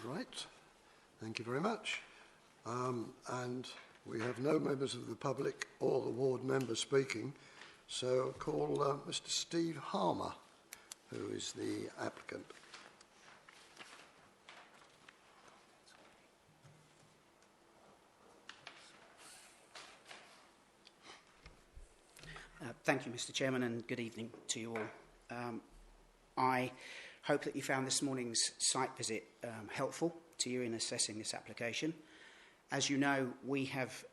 Speaker 1: Right. Thank you very much. And we have no members of the public or the ward members speaking, so I'll call Mr. Steve Harmer, who is the applicant.
Speaker 13: Thank you, Mr. Chairman, and good evening to you all. I hope that you found this morning's site visit helpful to you in assessing this application. As you know, we have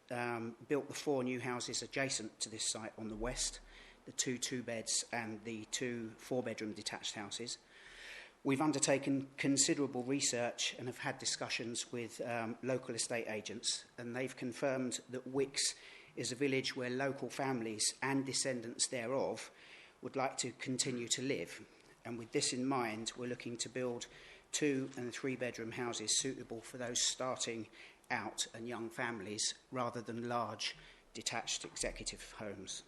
Speaker 13: built the 4 new houses adjacent to this site on the west, the 2 two-beds and the 2 4-bedroom detached houses. We've undertaken considerable research and have had discussions with local estate agents, and they've confirmed that Wicks is a village where local families and descendants thereof would like to continue to live. And with this in mind, we're looking to build 2 and 3-bedroom houses suitable for those starting out and young families rather than large detached executive homes.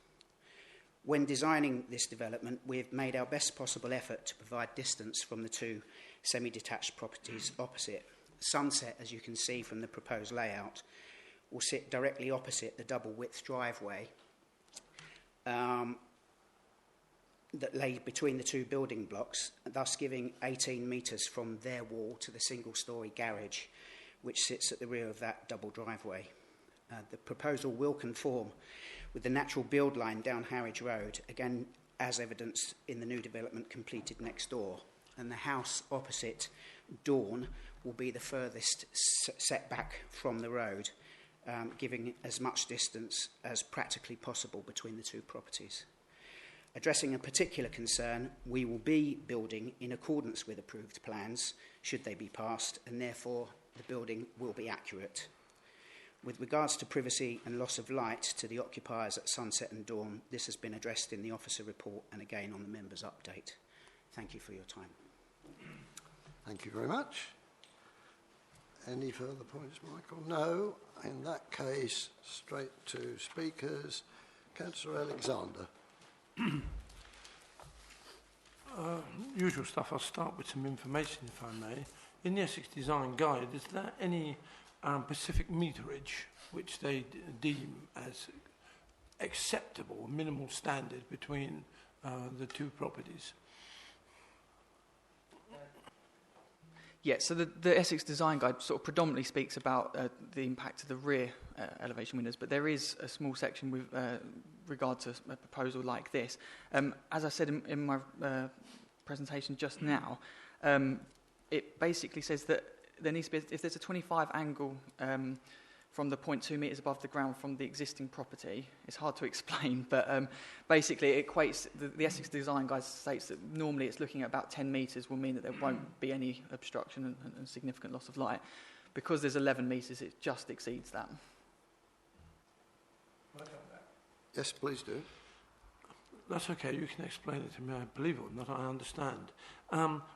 Speaker 13: When designing this development, we've made our best possible effort to provide distance from the 2 semi-detached properties opposite. Sunset, as you can see from the proposed layout, will sit directly opposite the double-width driveway that lay between the 2 building blocks, thus giving 18 metres from their wall to the single-storey garage, which sits at the rear of that double driveway. The proposal will conform with the natural build line down Harwich Road, again as evidenced in the new development completed next door, and the house opposite Dawn will be the furthest setback from the road, giving as much distance as practically possible between the 2 properties. Addressing a particular concern, we will be building in accordance with approved plans, should they be passed, and therefore the building will be accurate. With regards to privacy and loss of light to the occupiers at Sunset and Dawn, this has been addressed in the officer report and again on the members' update. Thank you for your time.
Speaker 1: Thank you very much. Any further points, Michael? No. In that case, straight to speakers. Councillor Alexander.
Speaker 10: Usual stuff. I'll start with some information, if I may. In the Essex Design Guide, is there any specific meterage which they deem as acceptable, minimal standard between the 2 properties?
Speaker 12: Yeah, so the Essex Design Guide sort of predominantly speaks about the impact of the rear elevation windows, but there is a small section with regard to a proposal like this. As I said in my presentation just now, it basically says that there needs to be, if there's a 25 angle from the 0.2 metres above the ground from the existing property, it's hard to explain, but basically it equates, the Essex Design Guide states that normally it's looking at about 10 metres will mean that there won't be any obstruction and significant loss of light. Because there's 11 metres, it just exceeds that.
Speaker 1: Yes, please do.
Speaker 10: That's okay, you can explain it to me. I believe it or not, I understand.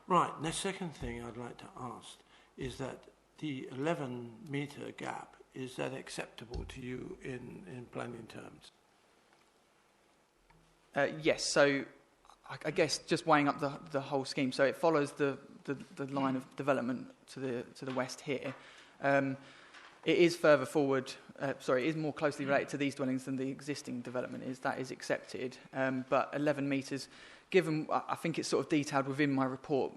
Speaker 10: Right, the second thing I'd like to ask is that the 11-metre gap, is that acceptable to you in planning terms?
Speaker 12: Yes, so I guess just weighing up the whole scheme. So it follows the line of development to the west here. It is further forward, it is more closely related to these dwellings than the existing development is. That is accepted. But 11 metres, given, I think it's sort of detailed within my report,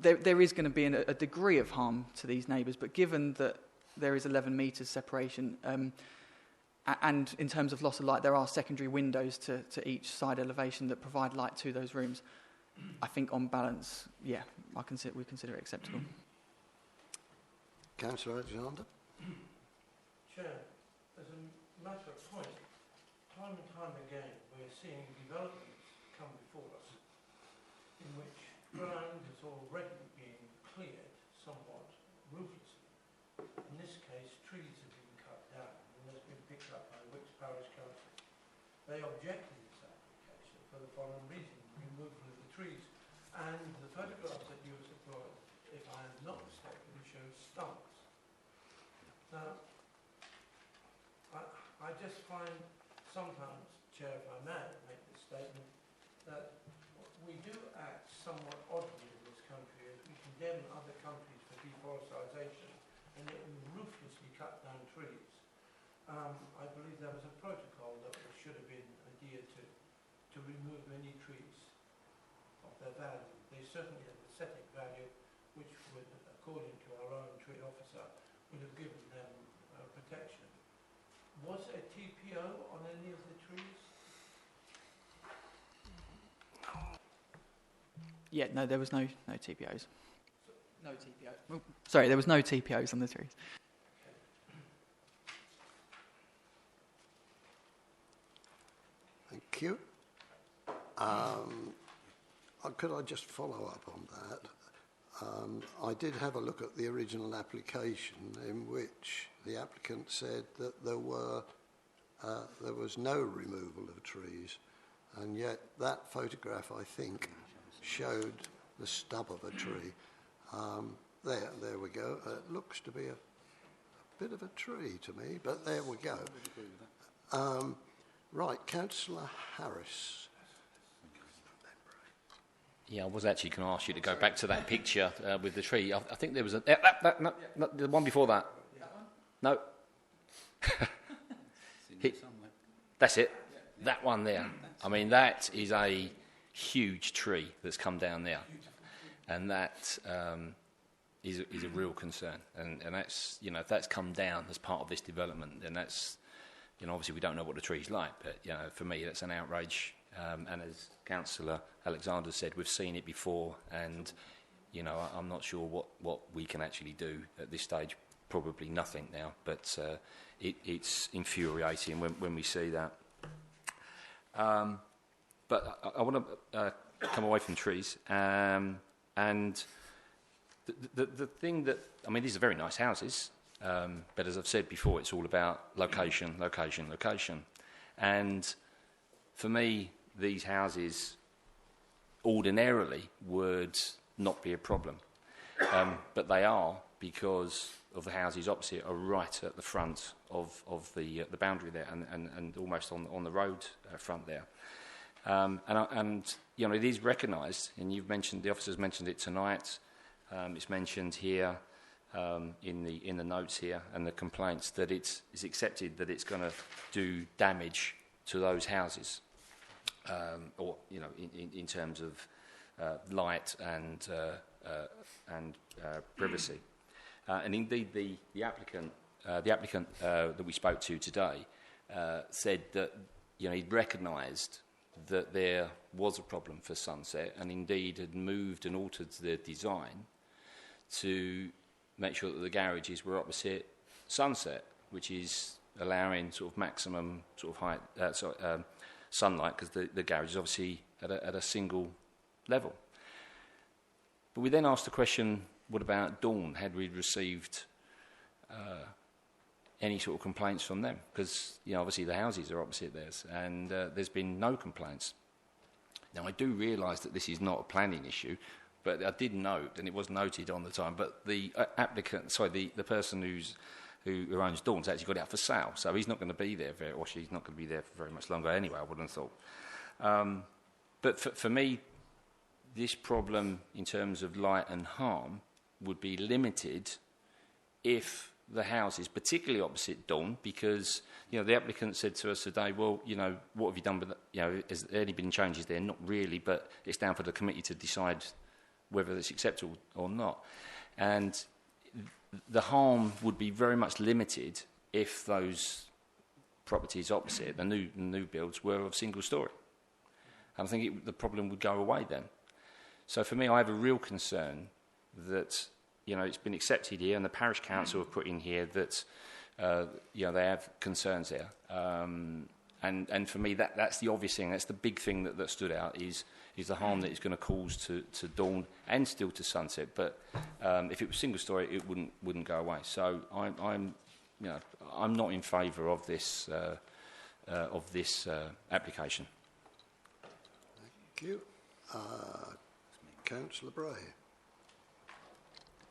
Speaker 12: there is going to be a degree of harm to these neighbours, but given that there is 11 metres separation, and in terms of loss of light, there are secondary windows to each side elevation that provide light to those rooms. I think on balance, yeah, we consider it acceptable.
Speaker 1: Councillor Alexander.
Speaker 10: Chair, as a matter of point, time and time again we're seeing developments come before us in which ground has already been cleared somewhat ruthlessly. In this case, trees have been cut down and has been picked up by Wicks Parish Council. They objected to this application for the following reason: removal of the trees. And the photographs that you have supplied, if I am not mistaken, show stumps. Now, I just find sometimes, Chair, if I may make this statement, that we do act somewhat oddly in this country as we condemn other countries for deforestation and yet we ruthlessly cut down trees. I believe there was a protocol that should have been adhered to remove any trees of their value. They certainly have aesthetic value, which would, according to our own tree officer, would have given them protection. Was a TPO on any of the trees?
Speaker 12: Yeah, no, there was no TPOs. No TPO. Oh, sorry, there was no TPOs on the trees.
Speaker 1: Thank you. Could I just follow up on that? I did have a look at the original application in which the applicant said that there was no removal of trees, and yet that photograph, I think, showed the stub of a tree. There we go. It looks to be a bit of a tree to me, but there we go. Right, Councillor Harris.
Speaker 7: Yeah, I was actually going to ask you to go back to that picture with the tree. I think there was a... no, the one before that. No. That's it. That one there. I mean, that is a huge tree that's come down there. And that is a real concern. And that's, you know, if that's come down as part of this development, then that's, you know, obviously we don't know what the tree's like, but, you know, for me, that's an outrage. And as Councillor Alexander said, we've seen it before, and, you know, I'm not sure what we can actually do at this stage. Probably nothing now, but it's infuriating when we see that. But I want to come away from trees, and the thing that, I mean, these are very nice houses, but as I've said before, it's all about location, location, location. And for me, these houses ordinarily would not be a problem, but they are, because of the houses opposite are right at the front of the boundary there, and almost on the road front there. And you know, it is recognised, and you've mentioned, the officers mentioned it tonight. It's mentioned here in the notes here and the complaints that it's accepted that it's going to do damage to those houses, or, you know, in terms of light and privacy. And indeed, the applicant that we spoke to today said that, you know, he'd recognised that there was a problem for sunset, and indeed had moved and altered the design to make sure that the garages were opposite sunset, which is allowing sort of maximum sort of height, sunlight, because the garage is obviously at a single level. But we then asked the question, what about Dawn? Had we received any sort of complaints from them? Because, you know, obviously the houses are opposite theirs, and there's been no complaints. Now, I do realise that this is not a planning issue, but I did note, and it was noted on the time, but the applicant, sorry, the person who owns Dawn's actually got it out for sale, so he's not going to be there, or she's not going to be there for very much longer anyway, I wouldn't have thought. But for me, this problem in terms of light and harm would be limited if the houses, particularly opposite Dawn, because, you know, the applicant said to us today, well, you know, what have you done with, you know, has there any been changes there? Not really, but it's down for the committee to decide whether it's acceptable or not. And the harm would be very much limited if those properties opposite, the new builds, were of single story. And I think the problem would go away then. So for me, I have a real concern that, you know, it's been accepted here, and the parish council have put in here that, you know, they have concerns there. And for me, that's the obvious thing. That's the big thing that stood out is the harm that it's going to cause to Dawn and still to Sunset. But if it was single story, it wouldn't go away. So I'm not in favour of this application.
Speaker 1: Thank you. Councillor Bray.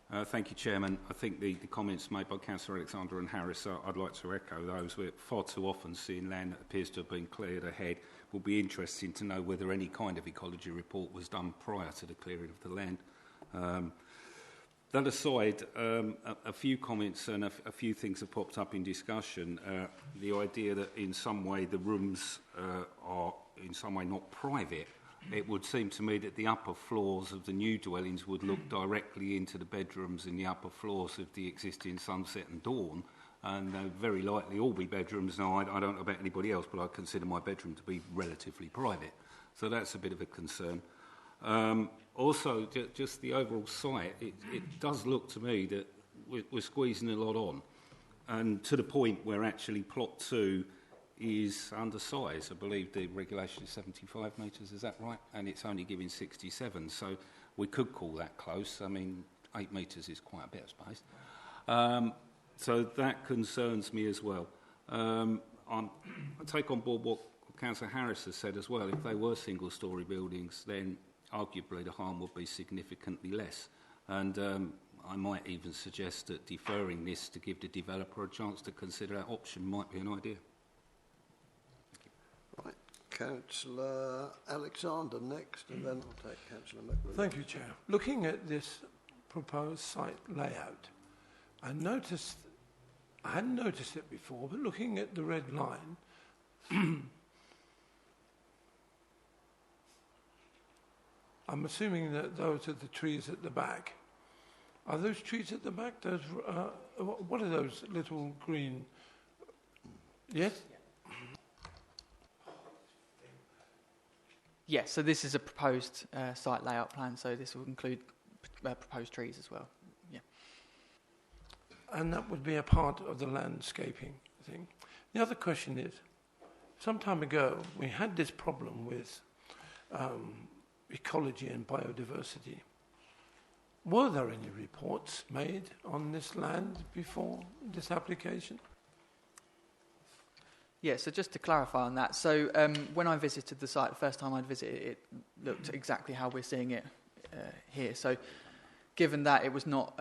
Speaker 8: Thank you, Chairman. I think the comments made by Councillor Alexander and Harris, I'd like to echo those. We're far too often seeing land that appears to have been cleared ahead. It will be interesting to know whether any kind of ecology report was done prior to the clearing of the land. That aside, a few comments and a few things have popped up in discussion. The idea that in some way the rooms are in some way not private. It would seem to me that the upper floors of the new dwellings would look directly into the bedrooms in the upper floors of the existing Sunset and Dawn, and they'll very likely all be bedrooms. Now, I don't know about anybody else, but I consider my bedroom to be relatively private. So that's a bit of a concern. Also, just the overall site, it does look to me that we're squeezing a lot on, and to the point where actually plot 2 is undersized. I believe the regulation is 75 metres, is that right? And it's only giving 67, so we could call that close. I mean, 8 metres is quite a bit of space. So that concerns me as well. I take on board what Councillor Harris has said as well. If they were single-storey buildings, then arguably the harm would be significantly less. And I might even suggest that deferring this to give the developer a chance to consider that option might be an idea.
Speaker 1: Right, Councillor Alexander next, and then I'll take Councillor McWilliams.
Speaker 10: Thank you, Chair. Looking at this proposed site layout, I hadn't noticed it before, but looking at the red line, I'm assuming that those are the trees at the back. Are those trees at the back? Those, what are those little green? Yes?
Speaker 12: Yes, so this is a proposed site layout plan, so this will include proposed trees as well. Yeah.
Speaker 10: And that would be a part of the landscaping thing. The other question is, some time ago we had this problem with ecology and biodiversity. Were there any reports made on this land before this application?
Speaker 12: Yeah, so just to clarify on that, so when I visited the site, the first time I'd visited it, looked exactly how we're seeing it here. So given that it was not,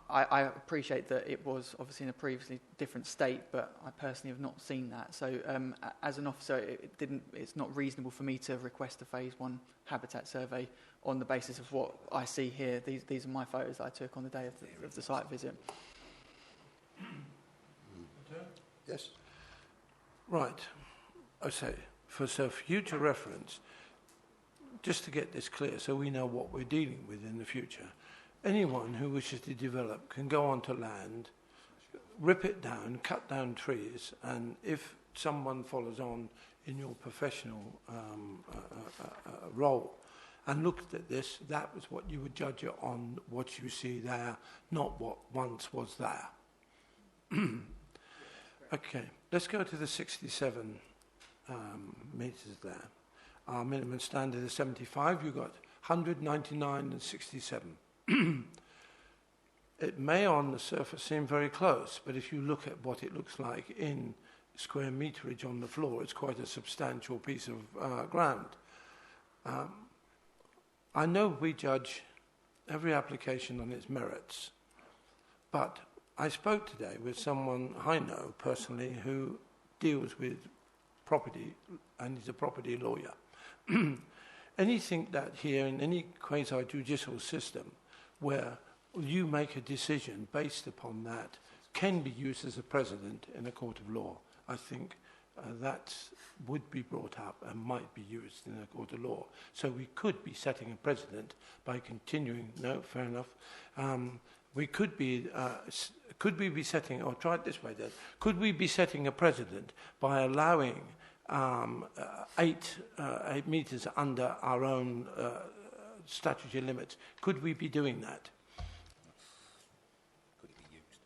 Speaker 12: I appreciate that it was obviously in a previously different state, but I personally have not seen that. So as an officer, it's not reasonable for me to request a Phase 1 habitat survey on the basis of what I see here. These are my photos that I took on the day of the site visit.
Speaker 1: Yes.
Speaker 10: Right. I say, for future reference, just to get this clear so we know what we're dealing with in the future, anyone who wishes to develop can go onto land, rip it down, cut down trees, and if someone follows on in your professional role and looked at this, that was what you would judge it on, what you see there, not what once was there. Okay, let's go to the 67 metres there. Our minimum standard is 75. You've got 100, 99 and 67. It may on the surface seem very close, but if you look at what it looks like in square meterage on the floor, it's quite a substantial piece of ground. I know we judge every application on its merits, but I spoke today with someone I know personally who deals with property and is a property lawyer. Anything that here in any quasi-judicial system where you make a decision based upon that can be used as a precedent in a court of law. I think that would be brought up and might be used in a court of law. So we could be setting a precedent by continuing. No, fair enough. Could we be setting, or try it this way then, could we be setting a precedent by allowing 8 metres under our own statutory limits? Could we be doing that?
Speaker 8: Could it be used?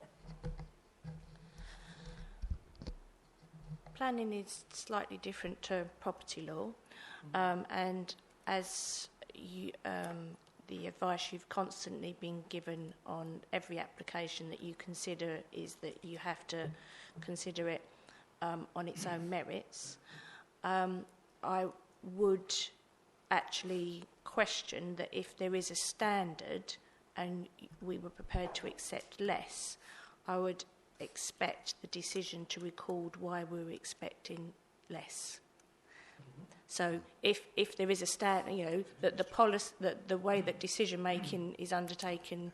Speaker 14: Planning is slightly different to property law, and as you, the advice you've constantly been given on every application that you consider is that you have to consider it on its own merits. I would actually question that if there is a standard and we were prepared to accept less, I would expect the decision to record why we were expecting less. So if there is a that the policy, that the way that decision making is undertaken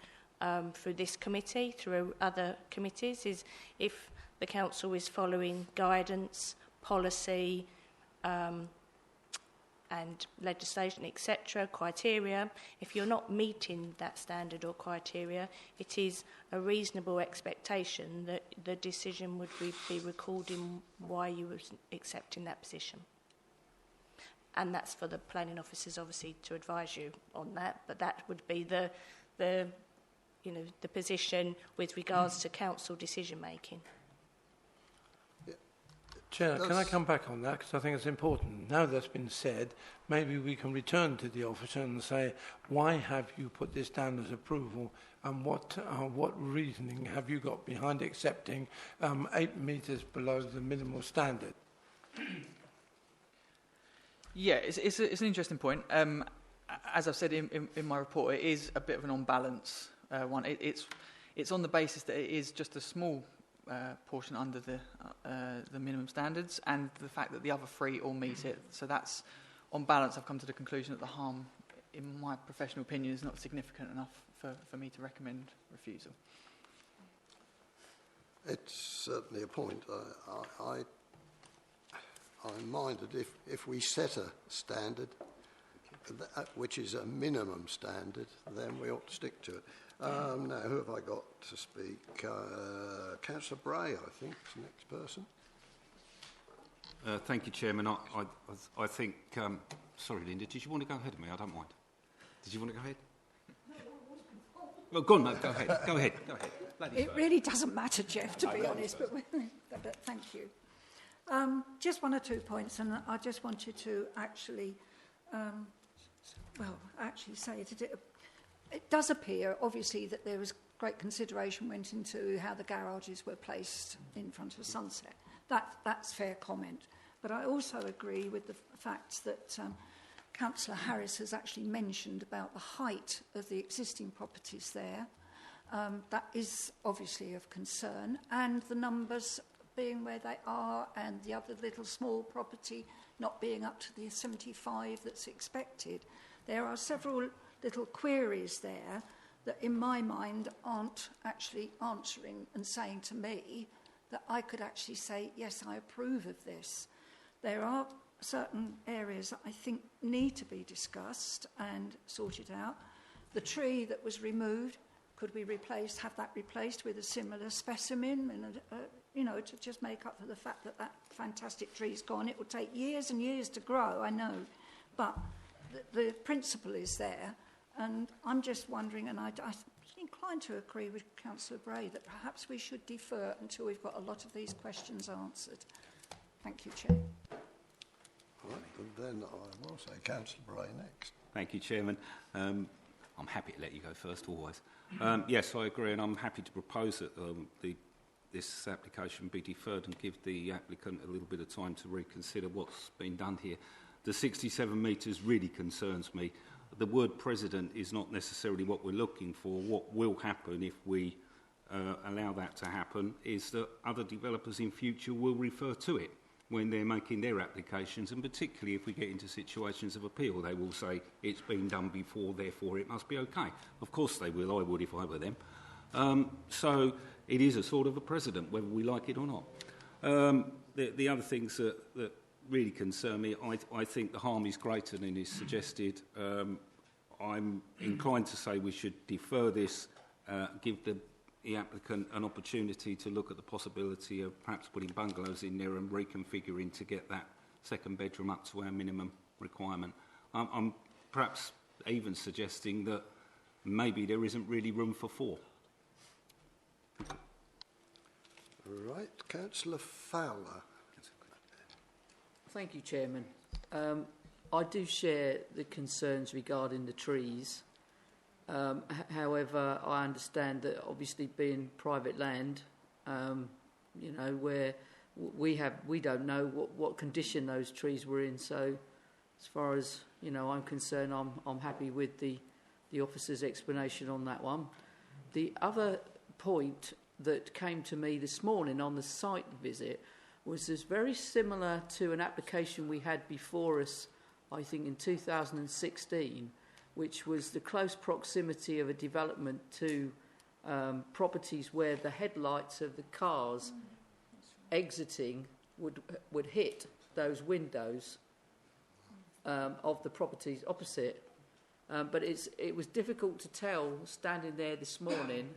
Speaker 14: through this committee, through other committees, is if the council is following guidance, policy, and legislation, etc., criteria, if you're not meeting that standard or criteria, it is a reasonable expectation that the decision would be recording why you were accepting that position. And that's for the planning officers, obviously, to advise you on that. But that would be the position with regards to council decision making.
Speaker 10: Chair, can I come back on that, because I think it's important. Now that's been said, maybe we can return to the officer and say, why have you put this down as approval, and what reasoning have you got behind accepting 8 metres below the minimal standard?
Speaker 12: Yeah, it's an interesting point. As I've said in my report, it is a bit of an on-balance one. It's on the basis that it is just a small portion under the minimum standards, and the fact that the other 3 all meet it. So that's, on balance, I've come to the conclusion that the harm, in my professional opinion, is not significant enough for me to recommend refusal.
Speaker 1: It's certainly a point. I'm minded if we set a standard, which is a minimum standard, then we ought to stick to it. Now, who have I got to speak? Councillor Bray, I think, is the next person.
Speaker 8: Thank you, Chairman. I think... sorry, Linda, did you want to go ahead of me? I don't mind. Did you want to go ahead? Well, go on, no, go ahead. Go ahead.
Speaker 9: It really doesn't matter, Jeff, to be honest, but thank you. Just 1 or 2 points, and I just wanted to actually say that it does appear, obviously, that there was great consideration went into how the garages were placed in front of Sunset. That's fair comment. But I also agree with the fact that Councillor Harris has actually mentioned about the height of the existing properties there. That is obviously of concern, and the numbers being where they are, and the other little small property not being up to the 75 that's expected. There are several little queries there that in my mind aren't actually answering and saying to me that I could actually say, yes, I approve of this. There are certain areas that I think need to be discussed and sorted out. The tree that was removed, could we have that replaced with a similar specimen, and to just make up for the fact that that fantastic tree's gone. It will take years and years to grow, I know, but the principle is there, and I'm just wondering, and I'm inclined to agree with Councillor Bray that perhaps we should defer until we've got a lot of these questions answered. Thank you, Chair.
Speaker 1: All right, and then I will say Councillor Bray next.
Speaker 8: Thank you, Chairman. I'm happy to let you go first, always. Yes, I agree, and I'm happy to propose that this application be deferred and give the applicant a little bit of time to reconsider what's been done here. The 67 metres really concerns me. The word president is not necessarily what we're looking for. What will happen if we allow that to happen is that other developers in future will refer to it when they're making their applications, and particularly if we get into situations of appeal, they will say it's been done before, therefore it must be okay. Of course they will. I would if I were them. So it is a sort of a precedent, whether we like it or not. The other things that really concern me, I think the harm is greater than is suggested. I'm inclined to say we should defer this, give the applicant an opportunity to look at the possibility of perhaps putting bungalows in there and reconfiguring to get that second bedroom up to our minimum requirement. I'm perhaps even suggesting that maybe there isn't really room for 4.
Speaker 1: Right, Councillor Fowler.
Speaker 11: Thank you, Chairman. I do share the concerns regarding the trees. However, I understand that obviously being private land, where we don't know what condition those trees were in. So, as far as I'm concerned, I'm happy with the the officer's explanation on that one. The other point that came to me this morning on the site visit was this very similar to an application we had before us, I think in 2016, which was the close proximity of a development to properties where the headlights of the cars exiting would hit those windows of the properties opposite. But it was difficult to tell, standing there this morning,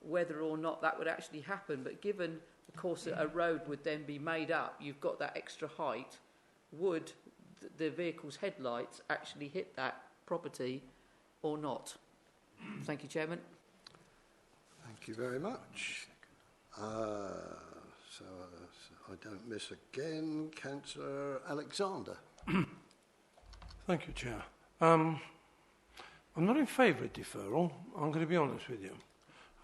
Speaker 11: whether or not that would actually happen. But given, of course, that a road would then be made up, you've got that extra height, would the vehicle's headlights actually hit that property or not? Thank you, Chairman.
Speaker 1: Thank you very much. So I don't miss again. Councillor Alexander.
Speaker 10: Thank you, Chair. I'm not in favour of deferral. I'm going to be honest with you.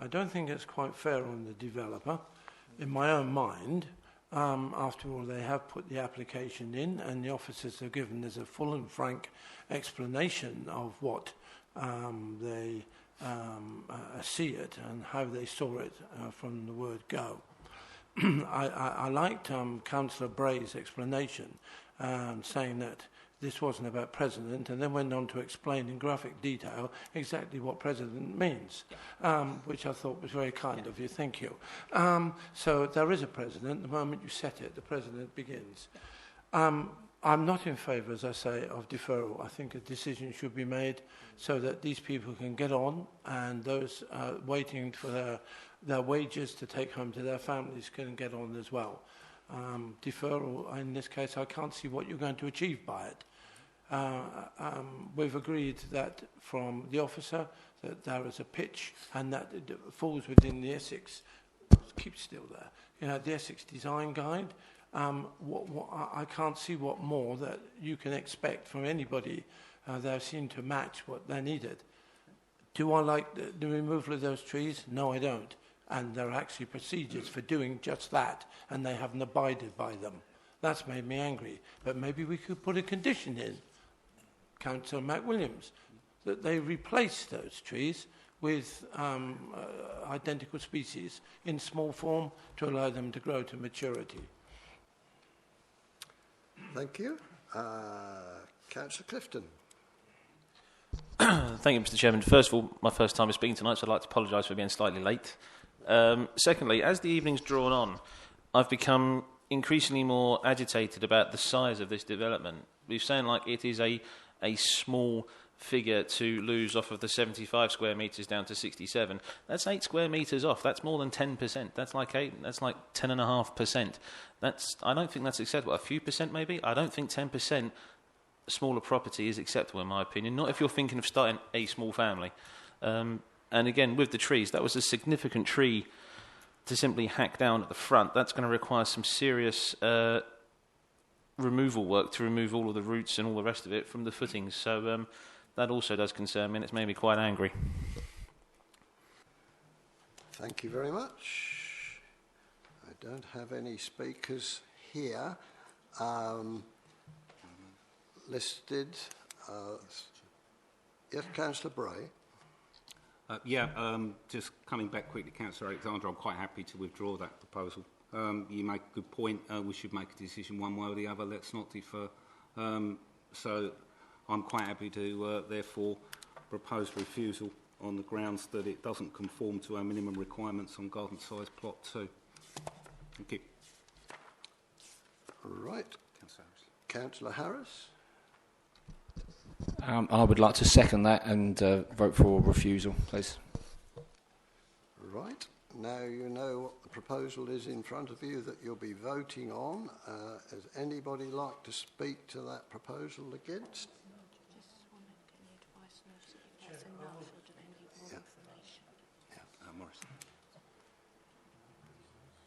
Speaker 10: I don't think it's quite fair on the developer. In my own mind, after all, they have put the application in and the officers have given us a full and frank explanation of what they see it and how they saw it from the word go. I liked Councillor Bray's explanation, saying that this wasn't about president, and then went on to explain in graphic detail exactly what president means, which I thought was very kind of you. Thank you. So there is a president. The moment you set it, the president begins. I'm not in favour, as I say, of deferral. I think a decision should be made so that these people can get on, and those waiting for their wages to take home to their families can get on as well. Deferral, in this case, I can't see what you're going to achieve by it. We've agreed that from the officer that there is a pitch and that it falls within the Essex, keep still there, the Essex Design Guide. I can't see what more that you can expect from anybody. They seem to match what they needed. Do I like the removal of those trees? No, I don't. And there are actually procedures for doing just that, and they haven't abided by them. That's made me angry. But maybe we could put a condition in, Councillor McWilliams, that they replace those trees with identical species in small form to allow them to grow to maturity.
Speaker 1: Thank you. Councillor Clifton.
Speaker 15: Thank you, Mr. Chairman. First of all, my first time speaking tonight, so I'd like to apologise for being slightly late. Secondly, as the evening's drawn on, I've become increasingly more agitated about the size of this development. We've saying like it is a small figure to lose off of the 75 square metres down to 67. That's 8 square metres off. That's more than 10%. That's like 10.5%. I don't think that's acceptable. A few percent maybe. I don't think 10% smaller property is acceptable in my opinion. Not if you're thinking of starting a small family. And again, with the trees, that was a significant tree to simply hack down at the front. That's going to require some serious removal work to remove all of the roots and all the rest of it from the footings. So that also does concern me, and it's made me quite angry.
Speaker 1: Thank you very much. I don't have any speakers here listed. Yes, Councillor Bray.
Speaker 8: Just coming back quickly, Councillor Alexander, I'm quite happy to withdraw that proposal. You make a good point. We should make a decision one way or the other. Let's not defer. So I'm quite happy to, therefore, propose refusal on the grounds that it doesn't conform to our minimum requirements on garden size plot 2. Thank you.
Speaker 1: Right. Councillor Harris.
Speaker 7: I would like to second that and vote for refusal, please.
Speaker 1: Right. Now you know what the proposal is in front of you that you'll be voting on. Does anybody like to speak to that proposal against?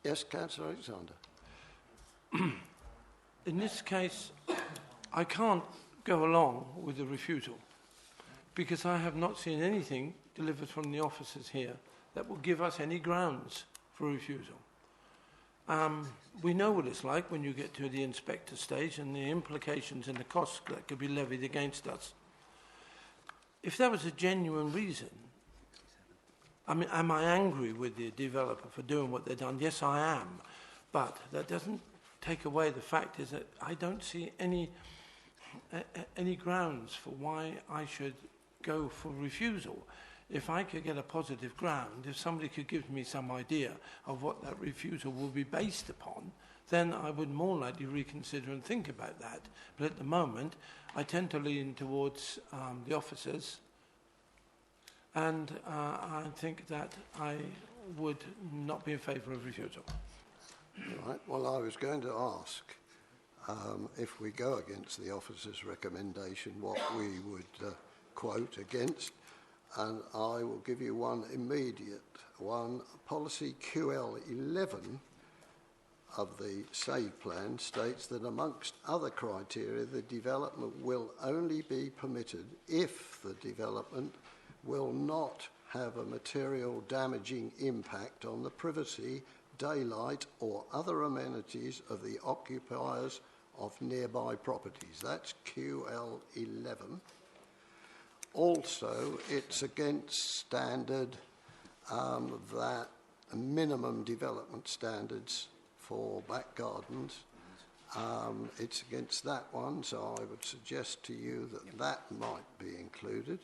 Speaker 1: Yes, Councillor Alexander.
Speaker 10: In this case, I can't go along with the refusal because I have not seen anything delivered from the officers here that will give us any grounds for refusal. We know what it's like when you get to the inspector stage and the implications and the costs that could be levied against us. if there was a genuine reason, I mean, am I angry with the developer for doing what they've done? Yes, I am. But that doesn't take away the fact is that I don't see any grounds for why I should go for refusal. If I could get a positive ground, if somebody could give me some idea of what that refusal will be based upon, then I would more likely reconsider and think about that. But at the moment, I tend to lean towards the officers, and I think that I would not be in favour of refusal.
Speaker 1: Right. Well, I was going to ask if we go against the officer's recommendation, what we would quote against, and I will give you one immediate one. Policy QL11 of the SAVE plan states that amongst other criteria, the development will only be permitted if the development will not have a material damaging impact on the privacy, daylight or other amenities of the occupiers of nearby properties. That's QL11. Also, it's against standard that minimum development standards for back gardens. It's against that one, so I would suggest to you that that might be included.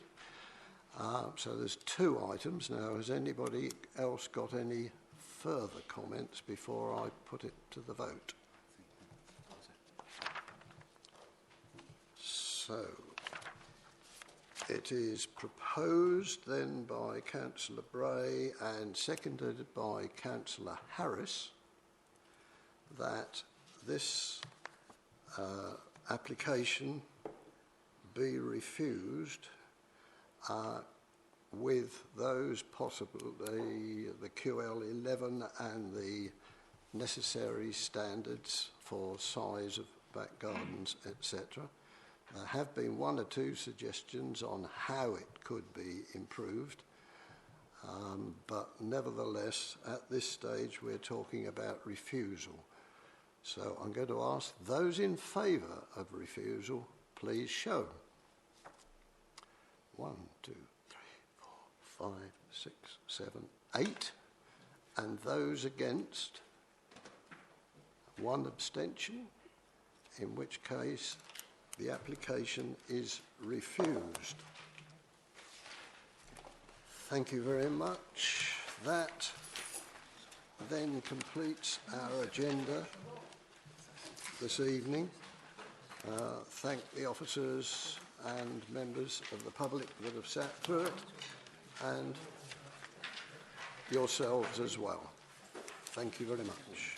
Speaker 1: So there's two items now. Has anybody else got any further comments before I put it to the vote? So it is proposed then by Councillor Bray and seconded by Councillor Harris that this application be refused with those possible, the QL11 and the necessary standards for size of back gardens, etc. There have been one or two suggestions on how it could be improved, but nevertheless, at this stage, we're talking about refusal. So I'm going to ask those in favour of refusal, please show. 1, 2, 3, 4, 5, 6, 7, 8. And those against, 1 abstention, in which case the application is refused. Thank you very much. That then completes our agenda this evening. Thank the officers and members of the public that have sat through it, and yourselves as well. Thank you very much.